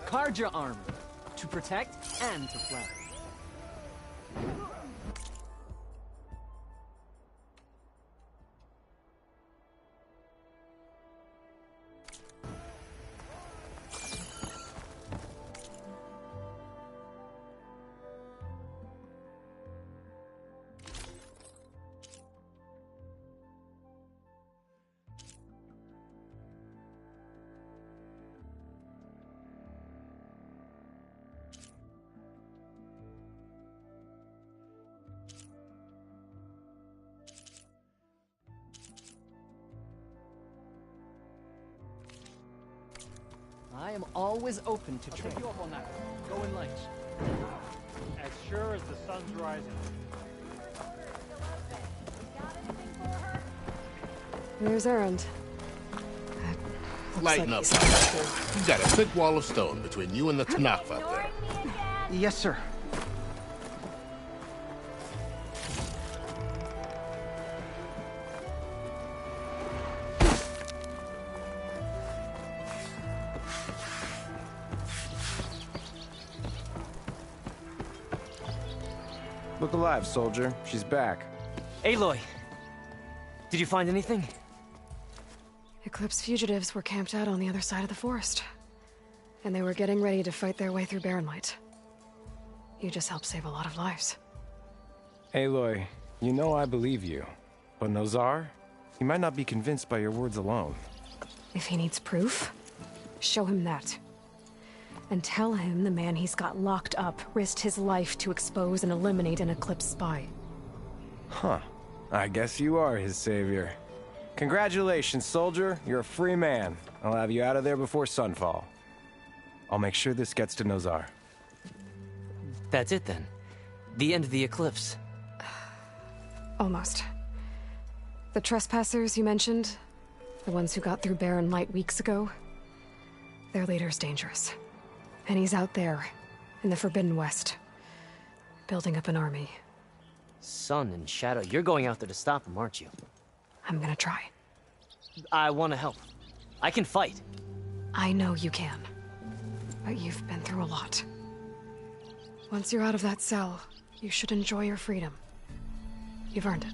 Carja armor. To protect and to flatter. I am always open to trade. Take you up on that. Go in light. As sure as the sun's rising. There's Erend. Lighten up. You got a thick wall of stone between you and the Knopf up there. Yes, sir. Look alive, soldier. She's back. Aloy! Did you find anything? Eclipse fugitives were camped out on the other side of the forest. And they were getting ready to fight their way through Barren Light. You just helped save a lot of lives. Aloy, you know I believe you. But Nozar? He might not be convinced by your words alone. If he needs proof, show him that. And tell him the man he's got locked up risked his life to expose and eliminate an Eclipse spy. Huh. I guess you are his savior. Congratulations, soldier. You're a free man. I'll have you out of there before sunfall. I'll make sure this gets to Nozar. That's it then. The end of the Eclipse. Almost. The trespassers you mentioned, the ones who got through Barren Light weeks ago, their leader's dangerous. And he's out there, in the Forbidden West, building up an army. Sun and Shadow, you're going out there to stop him, aren't you? I'm gonna try. I want to help. I can fight. I know you can. But you've been through a lot. Once you're out of that cell, you should enjoy your freedom. You've earned it.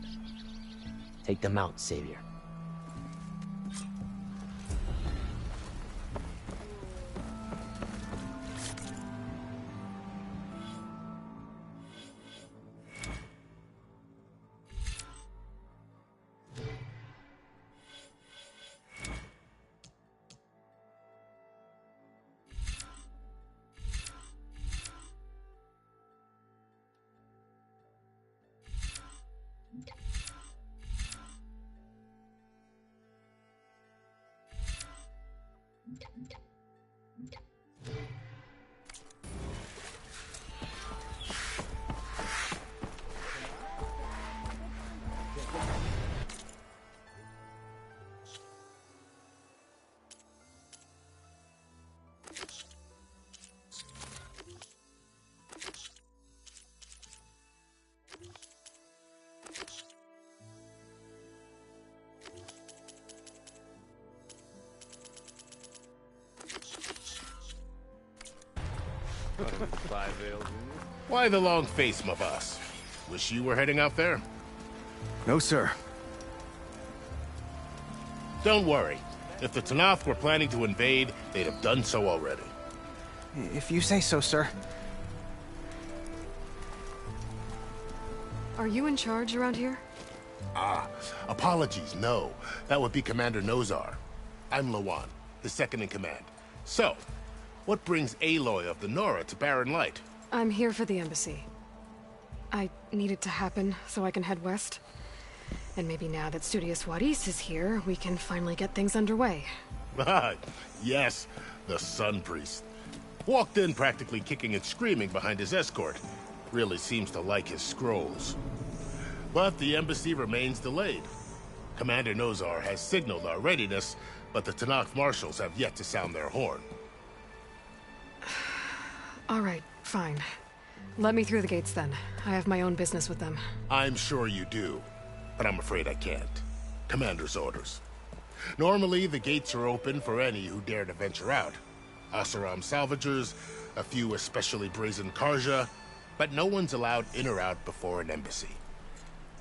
Take them out, Savior. Why the long face, my boss? Wish you were heading out there? No, sir. Don't worry. If the Tanath were planning to invade, they'd have done so already. If you say so, sir. Are you in charge around here? Ah, apologies, no. That would be Commander Nozar. I'm Lawan, his second in command. So, what brings Aloy of the Nora to Barren Light? I'm here for the embassy. I need it to happen so I can head west. And maybe now that Studious Juarez is here, we can finally get things underway. Ah, yes, the Sun Priest. Walked in practically kicking and screaming behind his escort. Really seems to like his scrolls. But the embassy remains delayed. Commander Nozar has signaled our readiness, but the Tanakh marshals have yet to sound their horn. All right, fine. Let me through the gates then. I have my own business with them. I'm sure you do, but I'm afraid I can't. Commander's orders. Normally, the gates are open for any who dare to venture out. Asaram salvagers, a few especially brazen Karja, but no one's allowed in or out before an embassy.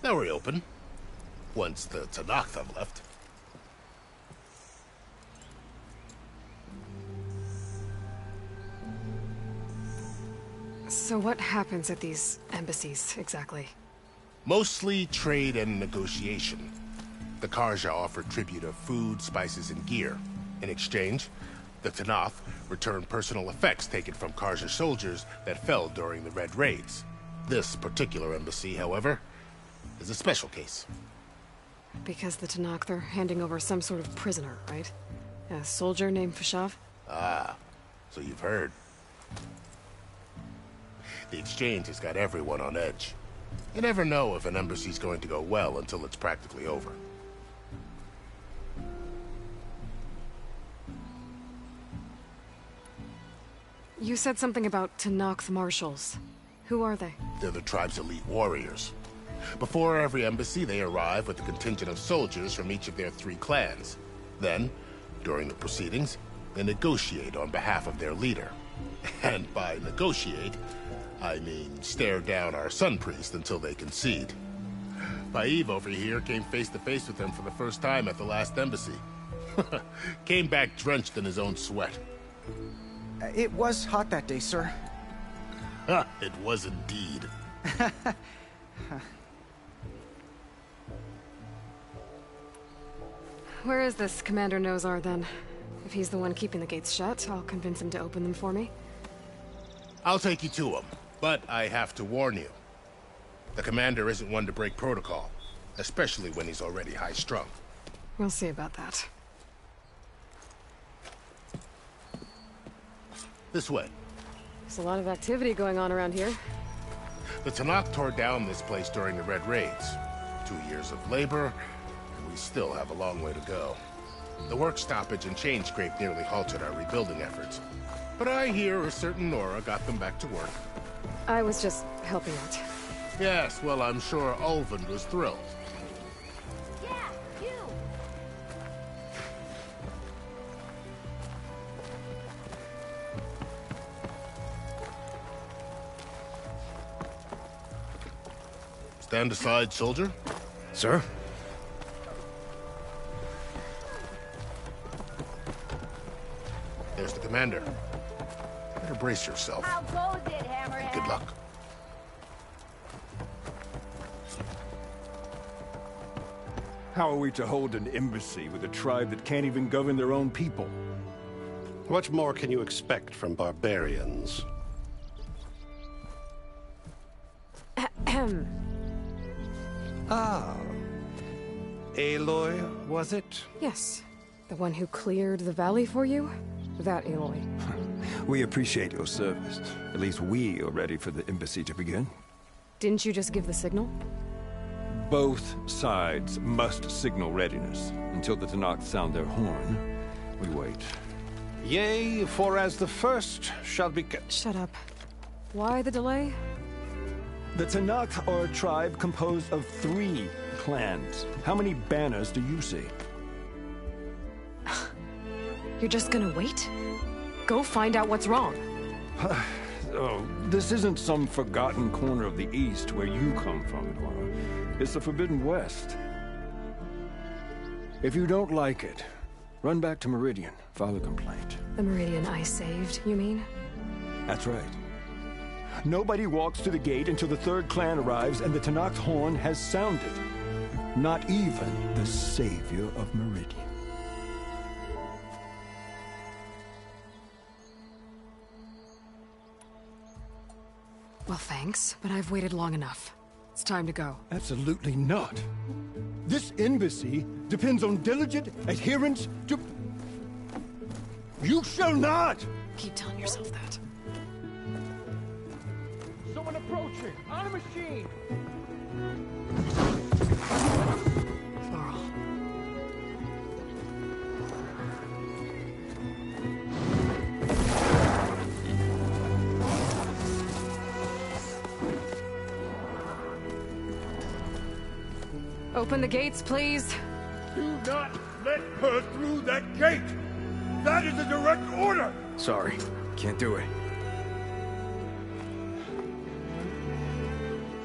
They'll reopen, once the Tanakh have left. So what happens at these embassies, exactly? Mostly trade and negotiation. The Karja offer tribute of food, spices, and gear. In exchange, the Tanath return personal effects taken from Karja soldiers that fell during the Red Raids. This particular embassy, however, is a special case. Because the Tanakh are handing over some sort of prisoner, right? A soldier named Fashav? Ah, so you've heard. The exchange has got everyone on edge. You never know if an embassy's going to go well until it's practically over. You said something about Tanakh marshals. Who are they? They're the tribe's elite warriors. Before every embassy, they arrive with a contingent of soldiers from each of their 3 clans. Then, during the proceedings, they negotiate on behalf of their leader. And by negotiate, I mean stare down our sun priest until they concede. Baib over here came face to face with them for the first time at the last embassy. Came back drenched in his own sweat. It was hot that day, sir. It was indeed. Where is this Commander Nozar, then? If he's the one keeping the gates shut, I'll convince him to open them for me. I'll take you to him, but I have to warn you. The commander isn't one to break protocol, especially when he's already high-strung. We'll see about that. This way. There's a lot of activity going on around here. The Tanakh tore down this place during the Red Raids. 2 years of labor, and we still have a long way to go. The work stoppage and chain scrape nearly halted our rebuilding efforts. But I hear a certain Nora got them back to work. I was just helping out. Yes, well, I'm sure Ulvin was thrilled. Yeah, you! Stand aside, soldier. Sir? There's the commander. Better brace yourself. How goes it, Hammerhead? Good luck. How are we to hold an embassy with a tribe that can't even govern their own people? What more can you expect from barbarians? Ahem. Ah. Aloy, was it? Yes. The one who cleared the valley for you? That Aloy. We appreciate your service. At least we are ready for the embassy to begin. Didn't you just give the signal? Both sides must signal readiness. Until the Tanakh sound their horn, we wait. Yea, for as the first shall be... Shut up. Why the delay? The Tanakh are a tribe composed of 3 clans. How many banners do you see? You're just gonna wait? Go find out what's wrong. Oh, this isn't some forgotten corner of the East where you come from, Nora. It's the Forbidden West. If you don't like it, run back to Meridian, file a complaint. The Meridian I saved, you mean? That's right. Nobody walks to the gate until the 3rd clan arrives and the Tanakh's horn has sounded. Not even the savior of Meridian. Well, thanks, but I've waited long enough. It's time to go. Absolutely not. This embassy depends on diligent adherence to... You shall not! Keep telling yourself that. Someone approaching! On a machine! Laurel. Open the gates, please. Do not let her through that gate! That is a direct order! Sorry, can't do it.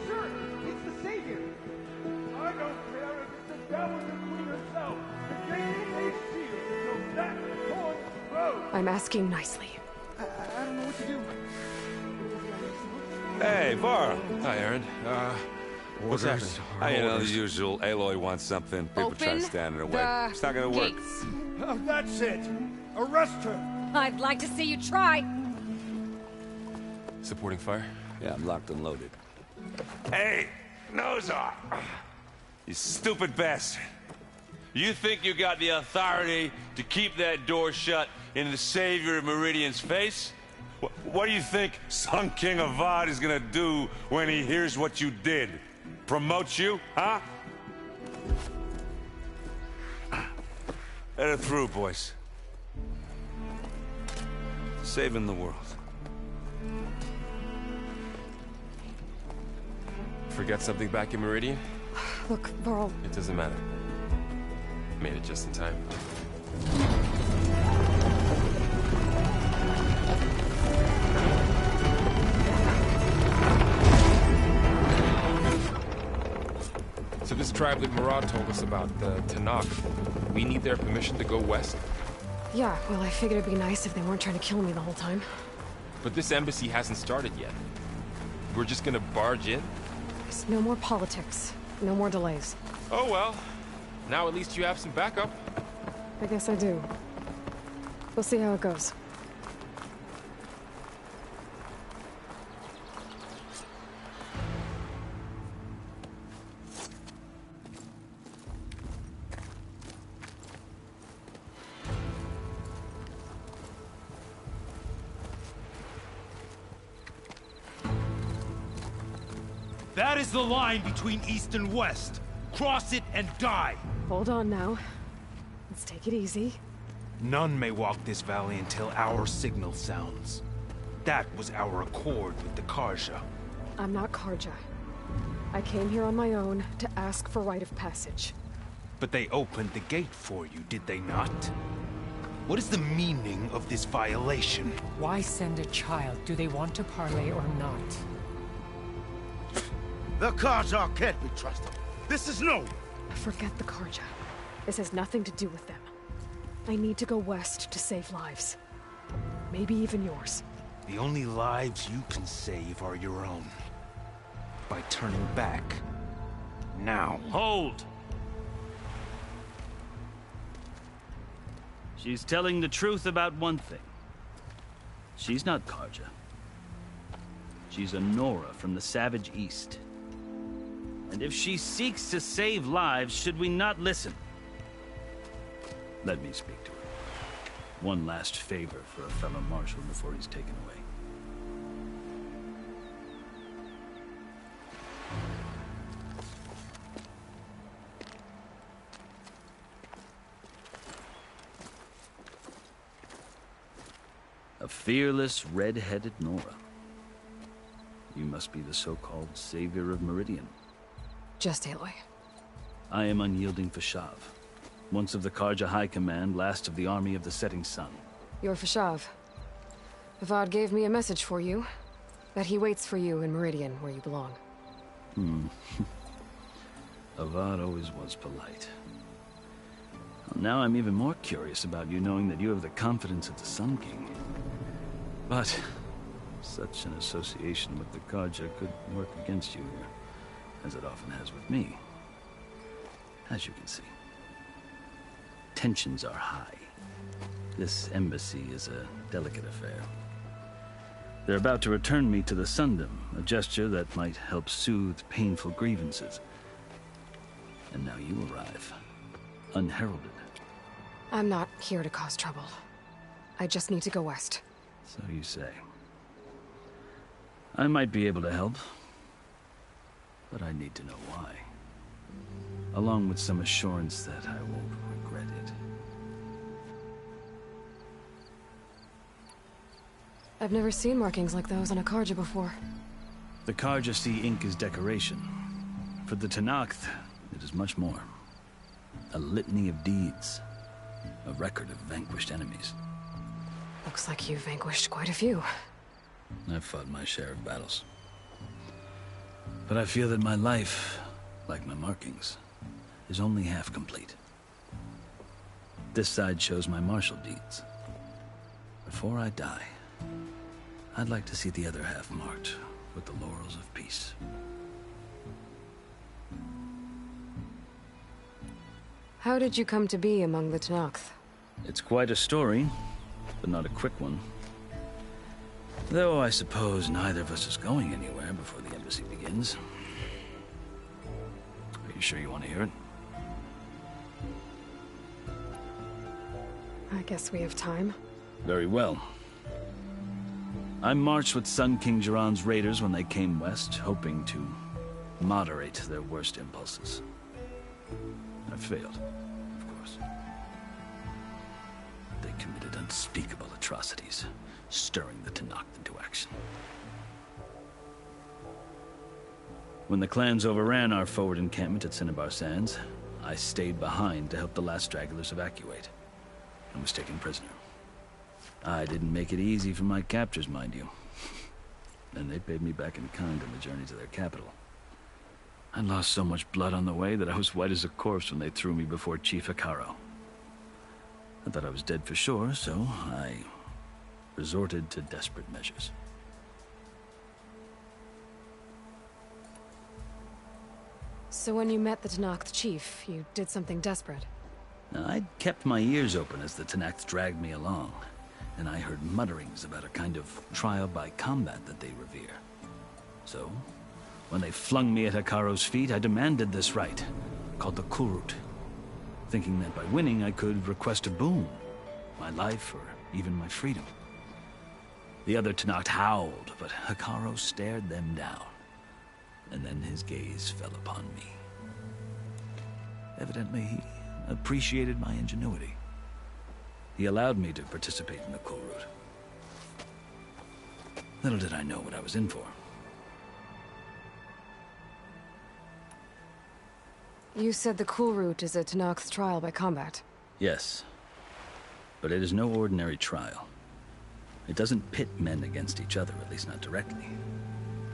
Sir, it's the Savior! I don't care if it's the devil the queen herself! The gate is sealed until that horn blows! I'm asking nicely. I don't know what to do. Hey, Varl. Hi, Aaron. What's happening? You know, the usual. Aloy wants something. People try to stand in her way. It's not gonna work. Oh, that's it! Arrest her! I'd like to see you try. Supporting fire? Yeah, I'm locked and loaded. Hey, Nozar! You stupid bastard. You think you got the authority to keep that door shut in the savior of Meridian's face? What do you think Sun King Avad is gonna do when he hears what you did? Promote you, huh? Let her through, boys. Saving the world. forget something back in Meridian? Look, Varl... It doesn't matter. Made it just in time. So this tribe that Murad told us about, the Tanakh, we need their permission to go west? Yeah, well, I figured it'd be nice if they weren't trying to kill me the whole time. But this embassy hasn't started yet. We're just gonna barge in? There's no more politics. No more delays. Oh well. Now at least you have some backup. I guess I do. We'll see how it goes. That is the line between East and West. Cross it and die. Hold on now. Let's take it easy. None may walk this valley until our signal sounds. That was our accord with the Karja. I'm not Karja. I came here on my own to ask for rite of passage. But they opened the gate for you, did they not? What is the meaning of this violation? Why send a child? Do they want to parley or not? The Karja can't be trusted. This is no... Forget the Karja. This has nothing to do with them. I need to go west to save lives. Maybe even yours. The only lives you can save are your own. By turning back. Now. Hold! She's telling the truth about one thing. She's not Karja. She's a Nora from the Savage East. And if she seeks to save lives, should we not listen? Let me speak to her. One last favor for a fellow marshal before he's taken away. A fearless, red-headed Nora. You must be the so-called savior of Meridian. Just Aloy. I am unyielding Fashav. Once of the Karja High Command, last of the army of the setting sun. You're Fashav. Avad gave me a message for you. That he waits for you in Meridian, where you belong. Avad always was polite. Well, now I'm even more curious about you knowing that you have the confidence of the Sun King. But such an association with the Karja could work against you here, as it often has with me. As you can see. Tensions are high. This embassy is a delicate affair. They're about to return me to the Sundom, a gesture that might help soothe painful grievances. And now you arrive, unheralded. I'm not here to cause trouble. I just need to go west. So you say. I might be able to help, but I need to know why. Along with some assurance that I won't regret it. I've never seen markings like those on a Karja before. The Karja see ink as decoration. For the Tanakh, it is much more. A litany of deeds. A record of vanquished enemies. Looks like you've vanquished quite a few. I've fought my share of battles. But I feel that my life, like my markings, is only half complete. This side shows my martial deeds. Before I die, I'd like to see the other half marked with the laurels of peace. How did you come to be among the Tanakh? It's quite a story, but not a quick one. Though I suppose neither of us is going anywhere before the embassy begins. Are you sure you want to hear it? I guess we have time. Very well. I marched with Sun King Jiran's raiders when they came west, hoping to moderate their worst impulses. I failed, of course. They committed unspeakable atrocities, stirring the Tanakh into action. When the clans overran our forward encampment at Cinnabar Sands, I stayed behind to help the last stragglers evacuate, and was taken prisoner. I didn't make it easy for my captors, mind you. And they paid me back in kind on the journey to their capital. I lost so much blood on the way that I was white as a corpse when they threw me before Chief Hikaru. I thought I was dead for sure, so I resorted to desperate measures. So when you met the Tenakth chief, you did something desperate? Now, I'd kept my ears open as the Tenakth dragged me along, and I heard mutterings about a kind of trial by combat that they revere. So, when they flung me at Hikaru's feet, I demanded this rite, called the Kulrut, thinking that by winning I could request a boon, my life or even my freedom. The other Tenakth howled, but Hikaru stared them down, and then his gaze fell upon me. Evidently, he appreciated my ingenuity. He allowed me to participate in the Kulrut. Little did I know what I was in for. You said the Kulrut is a Tenakth's trial by combat. Yes, but it is no ordinary trial. It doesn't pit men against each other, at least not directly.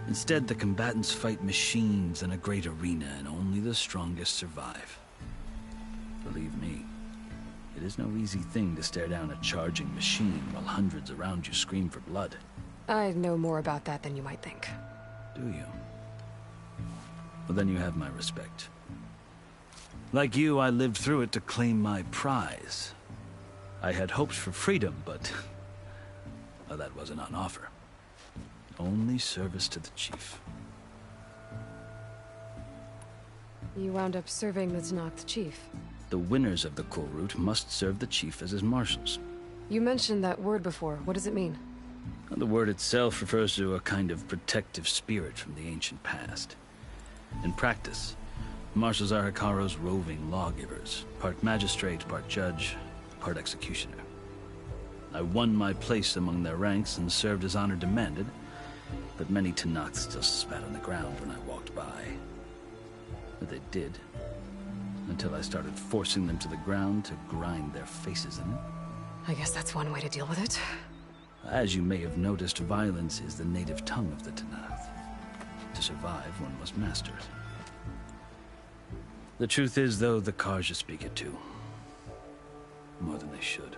Instead, the combatants fight machines in a great arena, and only the strongest survive. Believe me, it is no easy thing to stare down a charging machine while hundreds around you scream for blood. I know more about that than you might think. Do you? Well, then you have my respect. Like you, I lived through it to claim my prize. I had hopes for freedom, but well, that wasn't on offer. Only service to the chief. You wound up serving the Tenakth chief. The winners of the Kulrut must serve the chief as his marshals. You mentioned that word before. What does it mean? The word itself refers to a kind of protective spirit from the ancient past. In practice, marshals are Hikaru's roving lawgivers, part magistrate, part judge, part executioner. I won my place among their ranks and served as honor demanded, but many Tenakth still spat on the ground when I walked by. But they did, until I started forcing them to the ground to grind their faces in it. I guess that's one way to deal with it. As you may have noticed, violence is the native tongue of the Tenakth. To survive, one must master it. The truth is, though, the Karja speak it too. More than they should.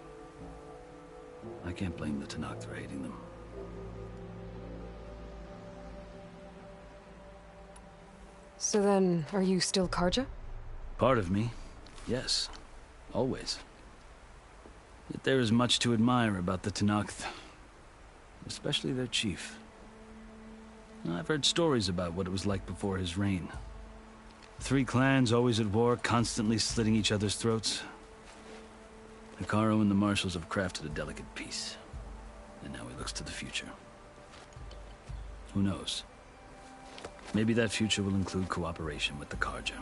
I can't blame the Tenakth for hating them. So then, are you still Karja? Part of me, yes. Always. Yet there is much to admire about the Tenakth. Especially their chief. I've heard stories about what it was like before his reign. 3 clans always at war, constantly slitting each other's throats. Hikaru and the marshals have crafted a delicate peace. And now he looks to the future. Who knows? Maybe that future will include cooperation with the Karja.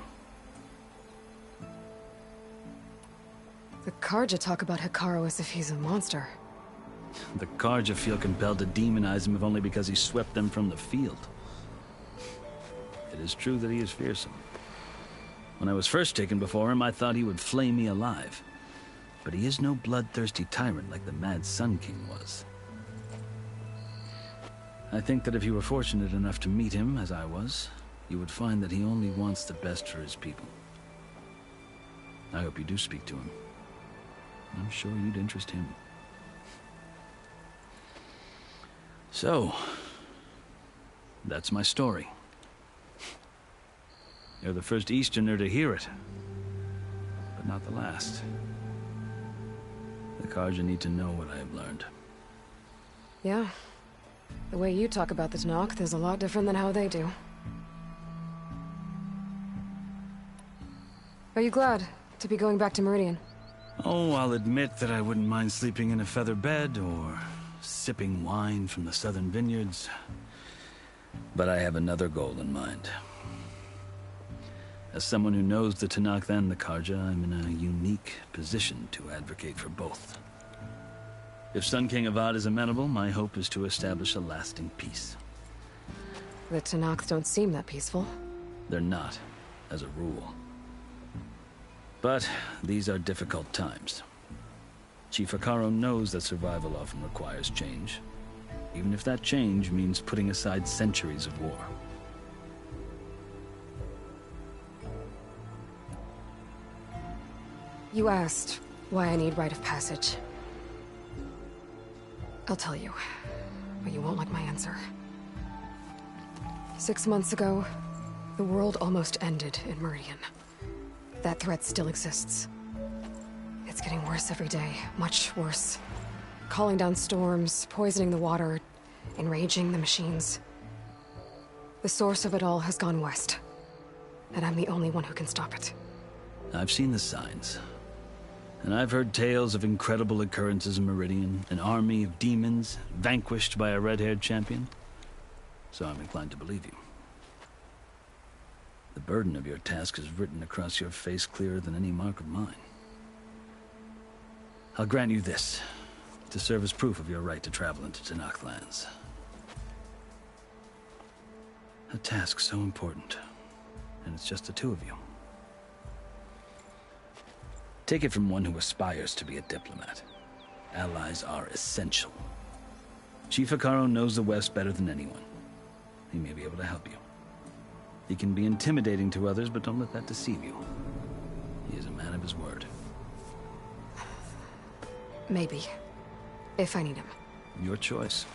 The Karja talk about Hikaru as if he's a monster. The Karja feel compelled to demonize him if only because he swept them from the field. It is true that he is fearsome. When I was first taken before him, I thought he would flay me alive. But he is no bloodthirsty tyrant like the Mad Sun King was. I think that if you were fortunate enough to meet him, as I was, you would find that he only wants the best for his people. I hope you do speak to him. I'm sure you'd interest him. So, that's my story. You're the first Easterner to hear it, but not the last. The Karja need to know what I have learned. Yeah. The way you talk about the Tenakth is a lot different than how they do. Are you glad to be going back to Meridian? Oh, I'll admit that I wouldn't mind sleeping in a feather bed or sipping wine from the southern vineyards. But I have another goal in mind. As someone who knows the Tenakth and the Karja, I'm in a unique position to advocate for both. If Sun King Avad is amenable, my hope is to establish a lasting peace. The Tenakth don't seem that peaceful. They're not, as a rule. But these are difficult times. Chief Hekarro knows that survival often requires change, even if that change means putting aside centuries of war. You asked why I need rite of passage. I'll tell you, but you won't like my answer. 6 months ago, the world almost ended in Meridian. That threat still exists. It's getting worse every day, much worse. Calling down storms, poisoning the water, enraging the machines. The source of it all has gone west, and I'm the only one who can stop it. I've seen the signs. And I've heard tales of incredible occurrences in Meridian, an army of demons vanquished by a red-haired champion. So I'm inclined to believe you. The burden of your task is written across your face clearer than any mark of mine. I'll grant you this, to serve as proof of your right to travel into Tenakth lands. A task so important, and it's just the two of you. Take it from one who aspires to be a diplomat. Allies are essential. Chief Hekarro knows the West better than anyone. He may be able to help you. He can be intimidating to others, but don't let that deceive you. He is a man of his word. Maybe. If I need him. Your choice.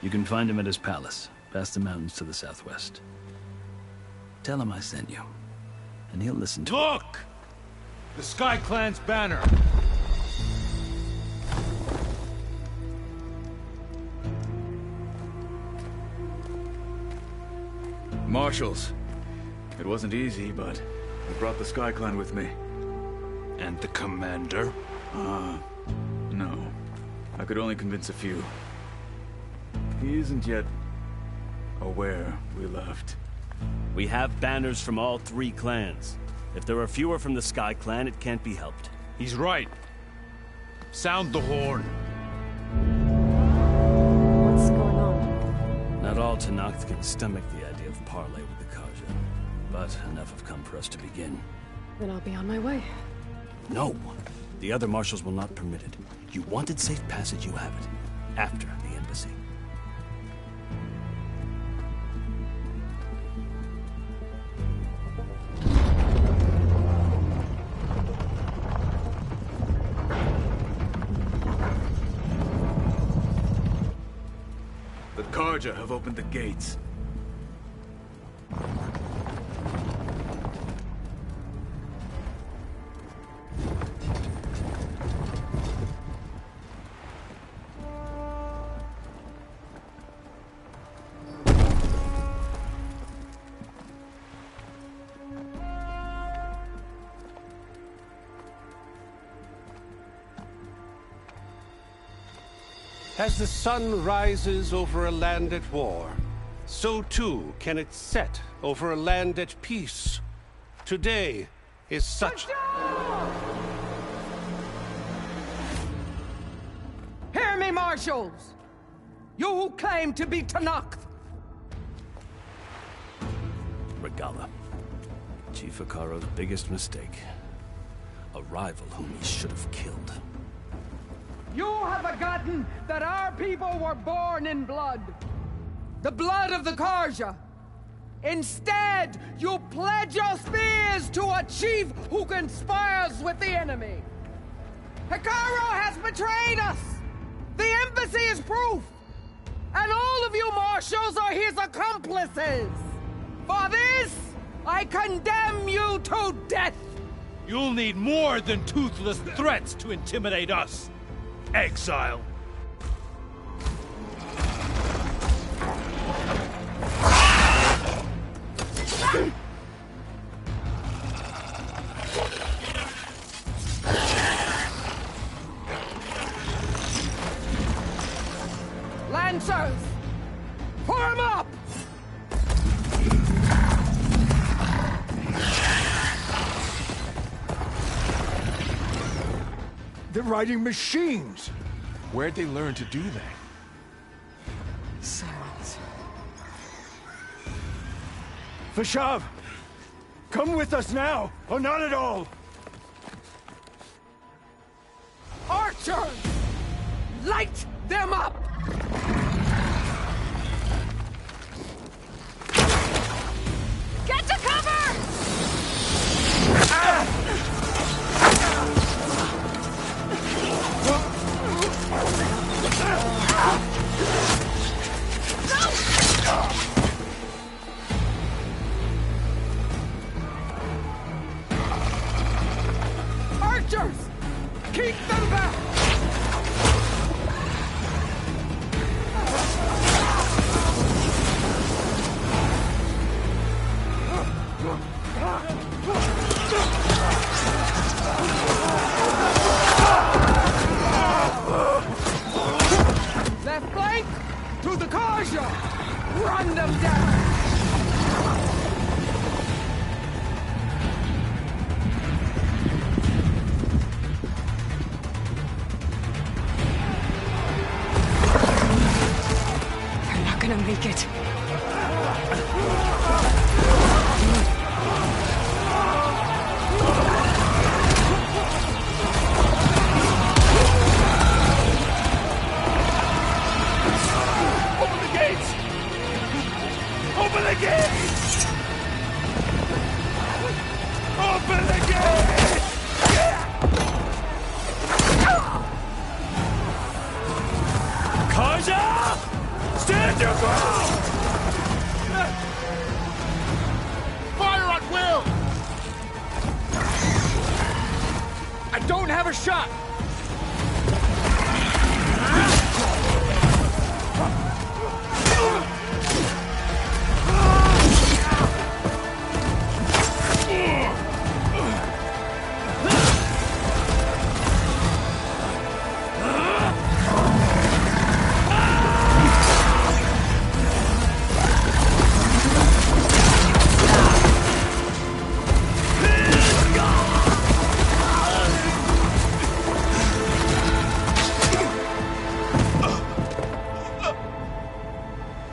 You can find him at his palace, past the mountains to the southwest. Tell him I sent you, and he'll listen to Look! The Sky Clan's banner! Marshals. It wasn't easy, but I brought the Sky Clan with me. And the commander? No. I could only convince a few. He isn't yet aware we left. We have banners from all 3 clans. If there are fewer from the Sky Clan, it can't be helped. He's right. Sound the horn. What's going on? Not all Tenakth can stomach the idea of parley with the Karja, but enough have come for us to begin. Then I'll be on my way. No! The other marshals will not permit it. You wanted safe passage, you have it. After the embassy. The Karja have opened the gates. As the sun rises over a land at war, so too can it set over a land at peace. Today is such... Hear me, marshals! You who claim to be Tenakth! Regala. Chief Hekarro's biggest mistake. A rival whom he should have killed. You have forgotten that our people were born in blood. The blood of the Karja. Instead, you pledge your spears to a chief who conspires with the enemy. Hekarro has betrayed us! The embassy is proof! And all of you marshals are his accomplices! For this, I condemn you to death! You'll need more than toothless threats to intimidate us. Exile. Lancers! Form up! They're riding machines. Where'd they learn to do that? Silence. Vashav! Come with us now, or not at all! Archers! Light them up! Get to cover! Archers! Keep them back! Left flank to the Karja! Run them down! They're not gonna make it. Open the gates! Open the gates! Open the gates! Karja! Stand your ground! Fire at will! I don't have a shot!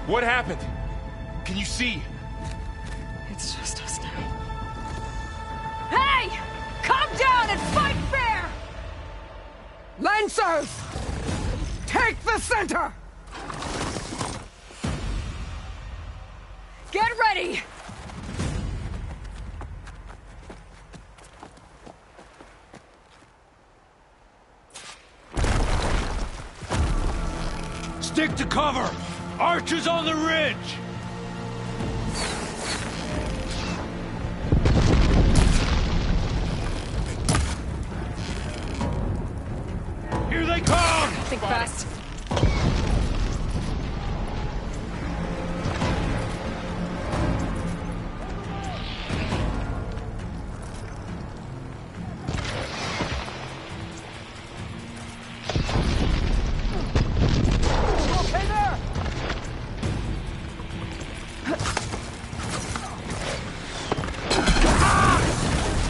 What happened? Can you see? It's just us now. Hey! Calm down and fight fair! Lancers! Take the center! Get ready! Stick to cover! Archers on the ridge! Here they come! Think fast. Okay there!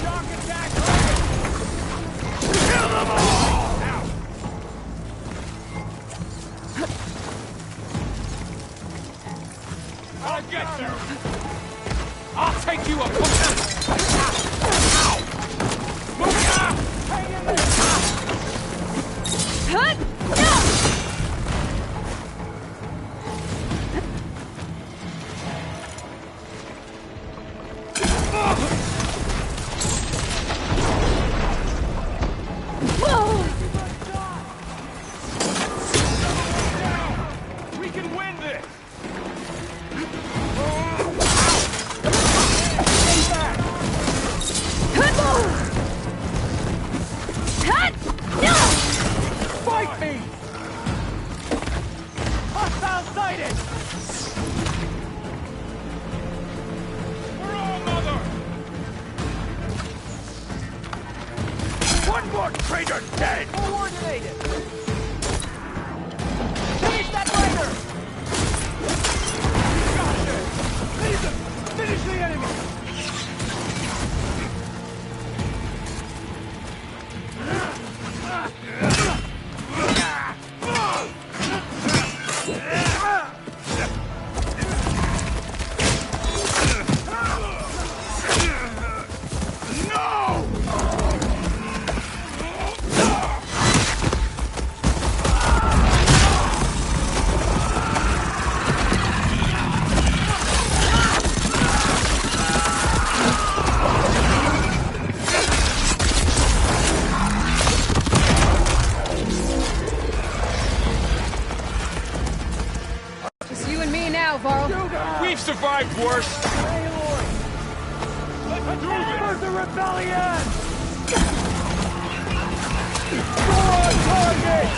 Shock attack! Kill them all! I'll get you! I'll take you up! Hang in there! We can win this! Fight me! Hostile sighted! We're all mother! One more traitor dead! Coordinated! Finish that rider! Got this! Leave them! Finish the enemy! Just you and me now, Varl. We've survived worse. Let's do this! The rebellion! Go on target!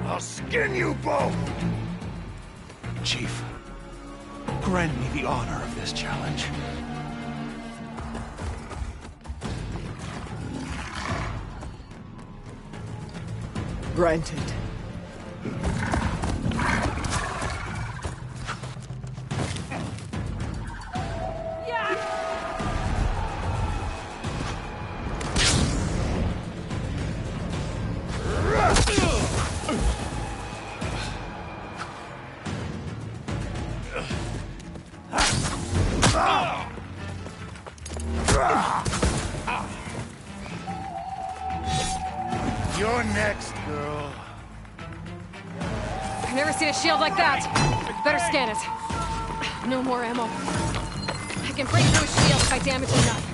I'll skin you both! Chief, grant me the honor of this challenge. Granted. You're next, girl. I've never seen a shield like that. Better scan it. No more ammo. I can break through a shield if I damage it enough.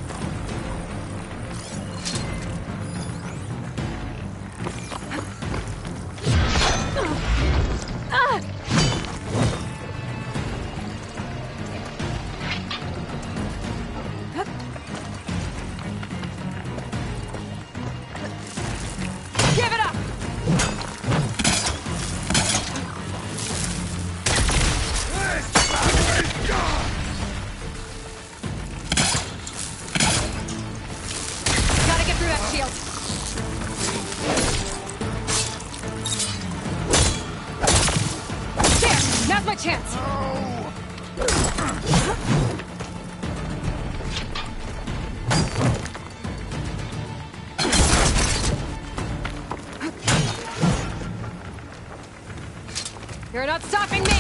You're not stopping me!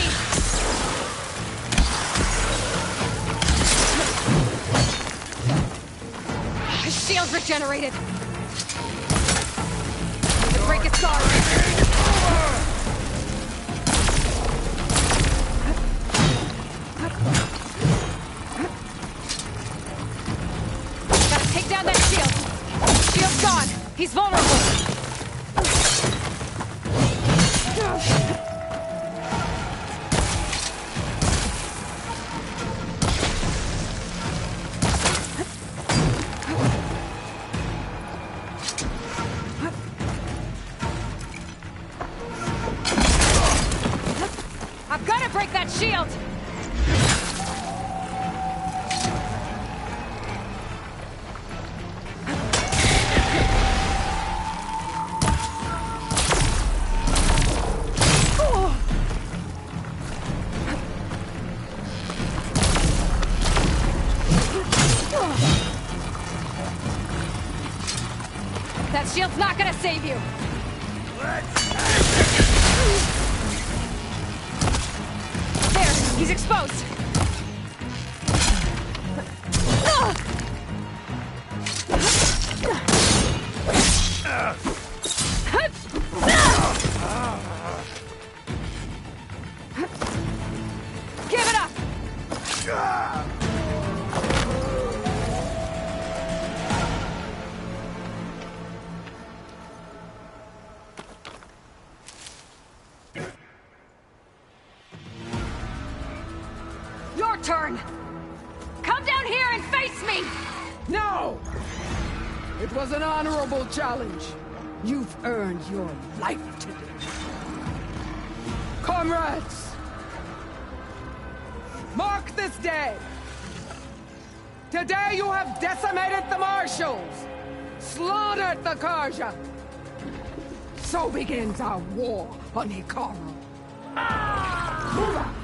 His shield's regenerated! Need to break his guard! Gotta take down that shield! Shield's gone! He's vulnerable! I've got to break that shield! That shield's not gonna save you! There, he's exposed! Give it up! me! No! It was an honorable challenge. You've earned your life today. Comrades! Mark this day! Today you have decimated the Marshals! Slaughtered the Karja! So begins our war on Hikaru. Move out!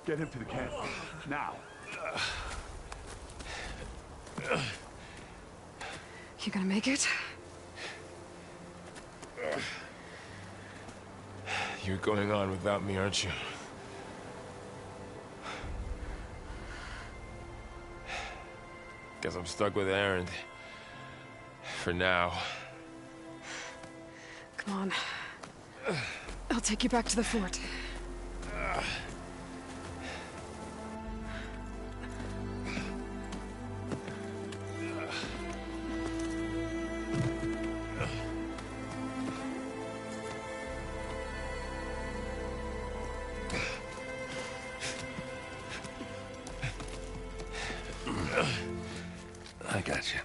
Get him to the camp. Now. You gonna make it? You're going on without me, aren't you? Guess I'm stuck with Aaron. For now. Come on. I'll take you back to the fort. I got you.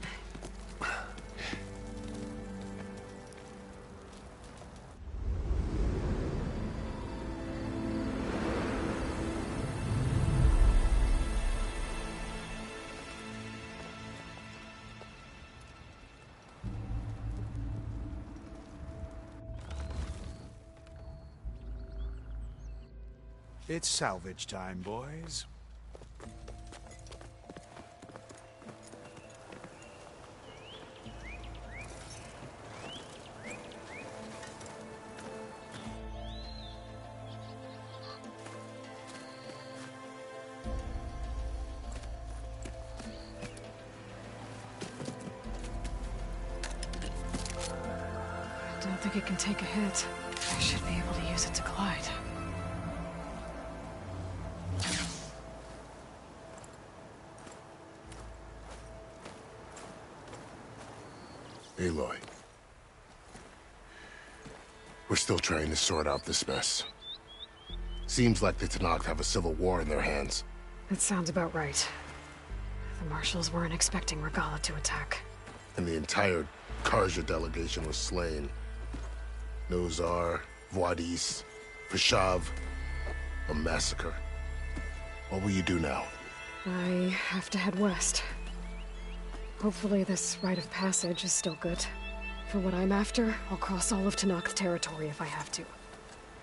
It's salvage time, boys. I don't think it can take a hit. I should be able to use it to glide. Aloy. We're still trying to sort out this mess. Seems like the Tenakth have a civil war in their hands. That sounds about right. The Marshals weren't expecting Regala to attack. And the entire Karja delegation was slain. Nozar, Voidis, Vashav, a massacre. What will you do now? I have to head west. Hopefully this rite of passage is still good. For what I'm after, I'll cross all of Tenakth territory if I have to.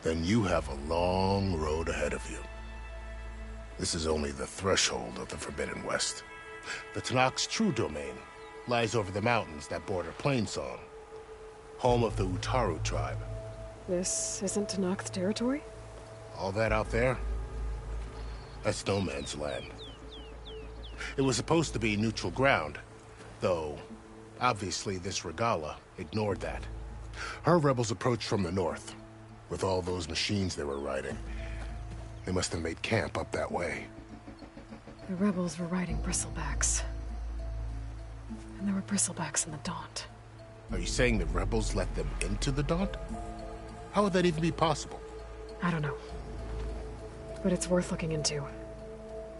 Then you have a long road ahead of you. This is only the threshold of the Forbidden West. The Tenakth's true domain lies over the mountains that border Plainsong, home of the Utaru tribe. This isn't Tenakth territory? All that out there? That's no man's land. It was supposed to be neutral ground, though obviously this Regala ignored that. Her rebels approached from the north, with all those machines they were riding. They must have made camp up that way. The rebels were riding bristlebacks. And there were bristlebacks in the Daunt. Are you saying the rebels let them into the Daunt? How would that even be possible? I don't know. But it's worth looking into.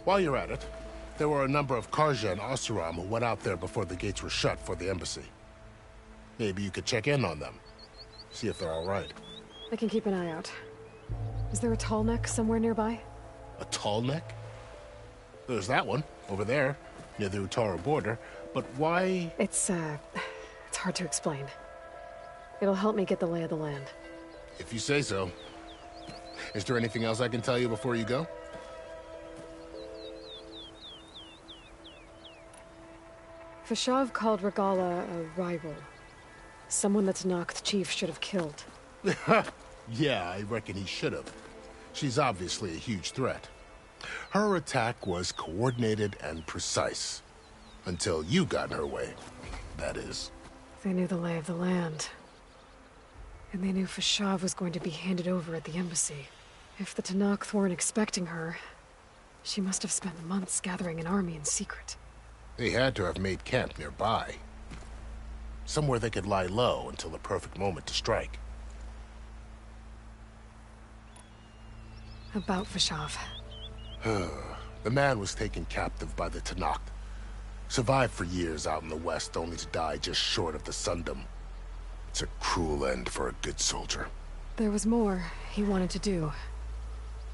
While you're at it, there were a number of Karja and Oseram who went out there before the gates were shut for the embassy. Maybe you could check in on them. See if they're all right. I can keep an eye out. Is there a tall neck somewhere nearby? A tall neck? There's that one, over there, near the Utaru border. But why? It's hard to explain. It'll help me get the lay of the land. If you say so. Is there anything else I can tell you before you go? Vashav called Regala a rival. Someone that Tenakth chief should have killed. Yeah, I reckon he should have. She's obviously a huge threat. Her attack was coordinated and precise. Until you got in her way, that is. They knew the lay of the land. And they knew Fashav was going to be handed over at the embassy. If the Tenakth weren't expecting her, she must have spent months gathering an army in secret. They had to have made camp nearby. Somewhere they could lie low until the perfect moment to strike. About Fashav. The man was taken captive by the Tenakth. Survived for years out in the west, only to die just short of the Sundom. It's a cruel end for a good soldier. There was more he wanted to do.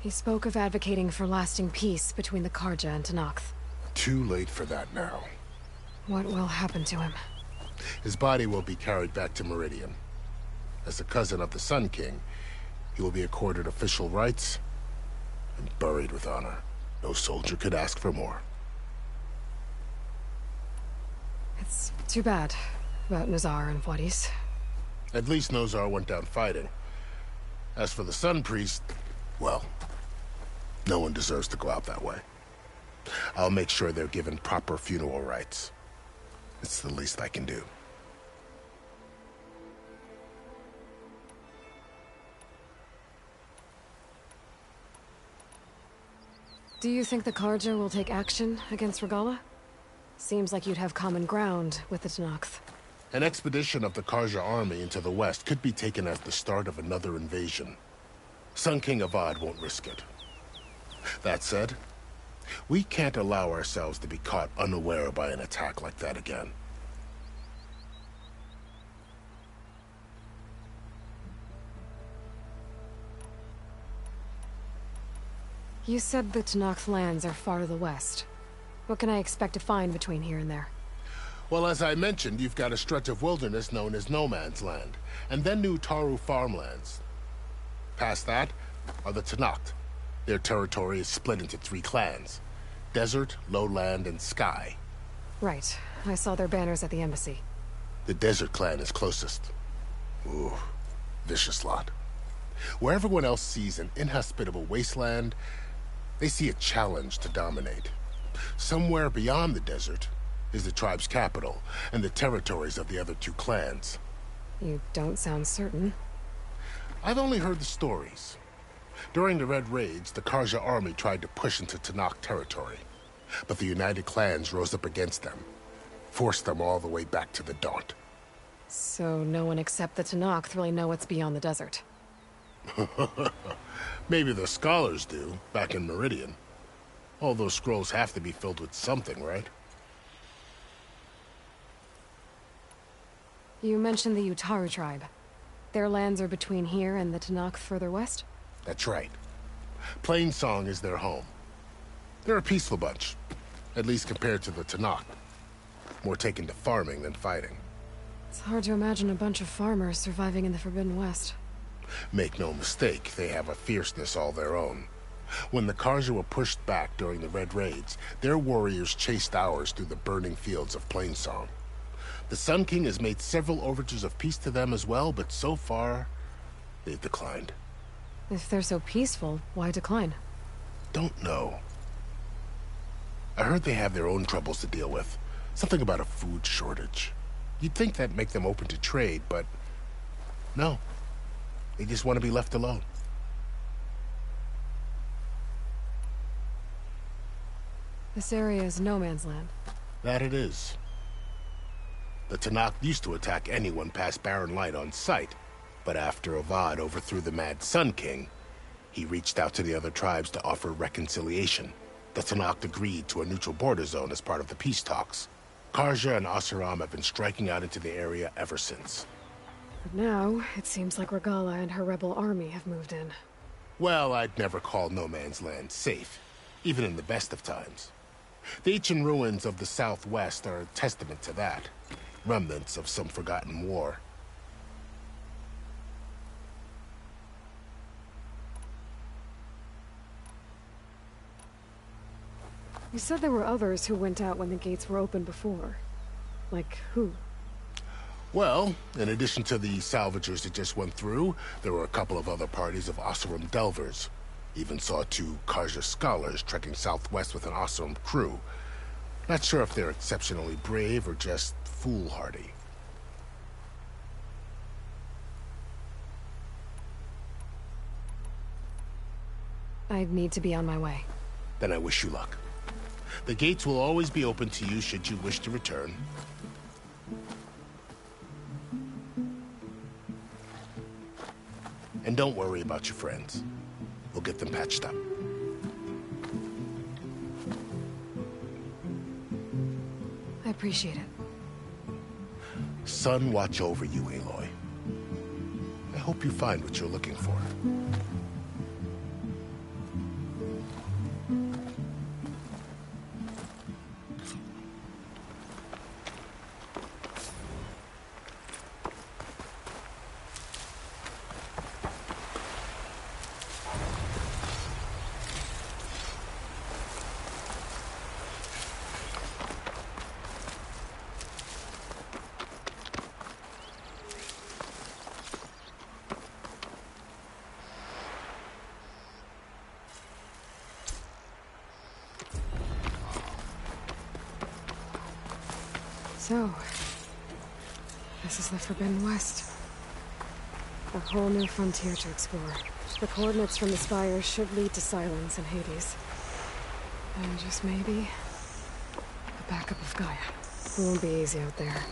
He spoke of advocating for lasting peace between the Karja and Tenakth. Too late for that now. What will happen to him? His body will be carried back to Meridian. As a cousin of the Sun King, he will be accorded official rights and buried with honor. No soldier could ask for more. It's too bad about Nazar and Wadis. At least Nozar went down fighting. As for the Sun Priest, well, no one deserves to go out that way. I'll make sure they're given proper funeral rites. It's the least I can do. Do you think the Karja will take action against Regala? Seems like you'd have common ground with the Tenakth. An expedition of the Karja army into the west could be taken as the start of another invasion. Sun King Avad won't risk it. That said, we can't allow ourselves to be caught unaware by an attack like that again. You said the Tenakth lands are far to the west. What can I expect to find between here and there? Well, as I mentioned, you've got a stretch of wilderness known as No Man's Land, and then New Taru farmlands. Past that are the Tenakth. Their territory is split into 3 clans: Desert, Lowland, and Sky. Right. I saw their banners at the embassy. The Desert clan is closest. Ooh, vicious lot. Where everyone else sees an inhospitable wasteland, they see a challenge to dominate. Somewhere beyond the desert is the tribe's capital and the territories of the other 2 clans. You don't sound certain. I've only heard the stories. During the Red Raids, the Karja army tried to push into Tenakth territory, but the united clans rose up against them, forced them all the way back to the Daunt. So no one except the Tenakth really know what's beyond the desert. Maybe the scholars do, back in Meridian. All those scrolls have to be filled with something, right? You mentioned the Utaru tribe. Their lands are between here and the Tenakth further west? That's right. Plainsong is their home. They're a peaceful bunch, at least compared to the Tenakth. More taken to farming than fighting. It's hard to imagine a bunch of farmers surviving in the Forbidden West. Make no mistake, they have a fierceness all their own. When the Karja were pushed back during the Red Raids, their warriors chased ours through the burning fields of Plainsong. The Sun King has made several overtures of peace to them as well, but so far, they've declined. If they're so peaceful, why decline? Don't know. I heard they have their own troubles to deal with. Something about a food shortage. You'd think that'd make them open to trade, but no. They just want to be left alone. This area is no man's land. That it is. The Tenakth used to attack anyone past Barren Light on sight, but after Avad overthrew the Mad Sun King, he reached out to the other tribes to offer reconciliation. The Tenakth agreed to a neutral border zone as part of the peace talks. Karja and Asuram have been striking out into the area ever since. But now, it seems like Regala and her rebel army have moved in. Well, I'd never call No Man's Land safe, even in the best of times. The ancient ruins of the Southwest are a testament to that. Remnants of some forgotten war. You said there were others who went out when the gates were open before. Like who? Well, in addition to the salvagers that just went through, there were a couple of other parties of Oseram Delvers. Even saw 2 Karja scholars trekking southwest with an Oseram crew. Not sure if they're exceptionally brave or just foolhardy. I'd need to be on my way. Then I wish you luck. The gates will always be open to you should you wish to return. And don't worry about your friends. We'll get them patched up. I appreciate it. Sun watch over you, Aloy. I hope you find what you're looking for. So, this is the Forbidden West. A whole new frontier to explore. The coordinates from the spires should lead to Silence and Hades. And just maybe, a backup of Gaia. It won't be easy out there.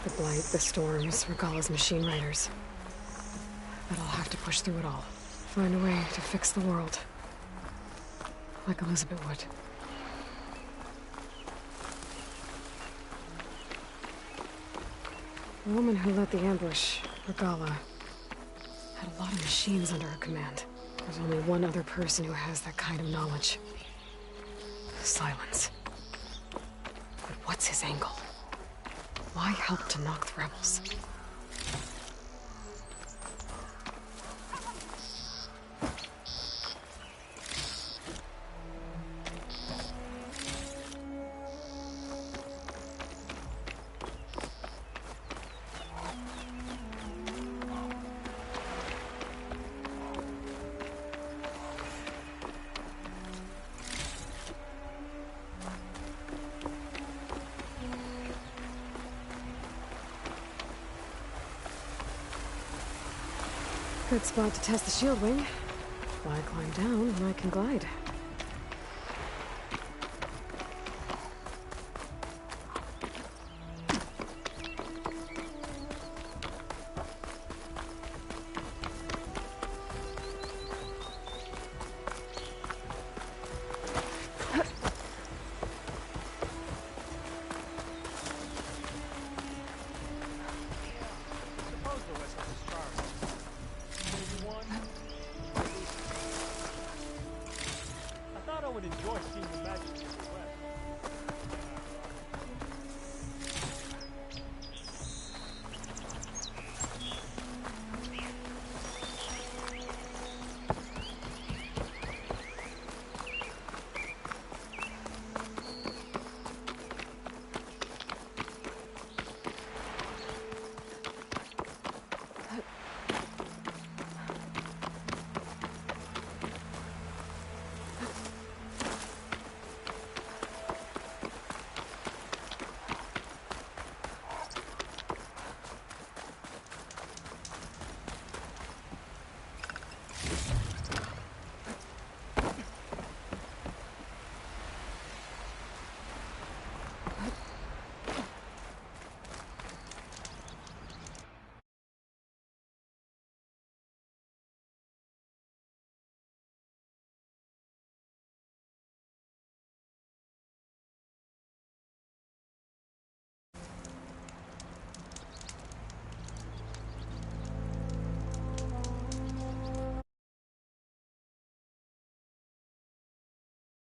The Blight, the Storms, Regalla's machine riders. But I'll have to push through it all. Find a way to fix the world. Like Elizabeth would. The woman who led the ambush, Regalla, had a lot of machines under her command. There's only one other person who has that kind of knowledge. Silence. But what's his angle? Why help to knock the rebels? Good spot to test the shield wing. Why climb down when I can glide?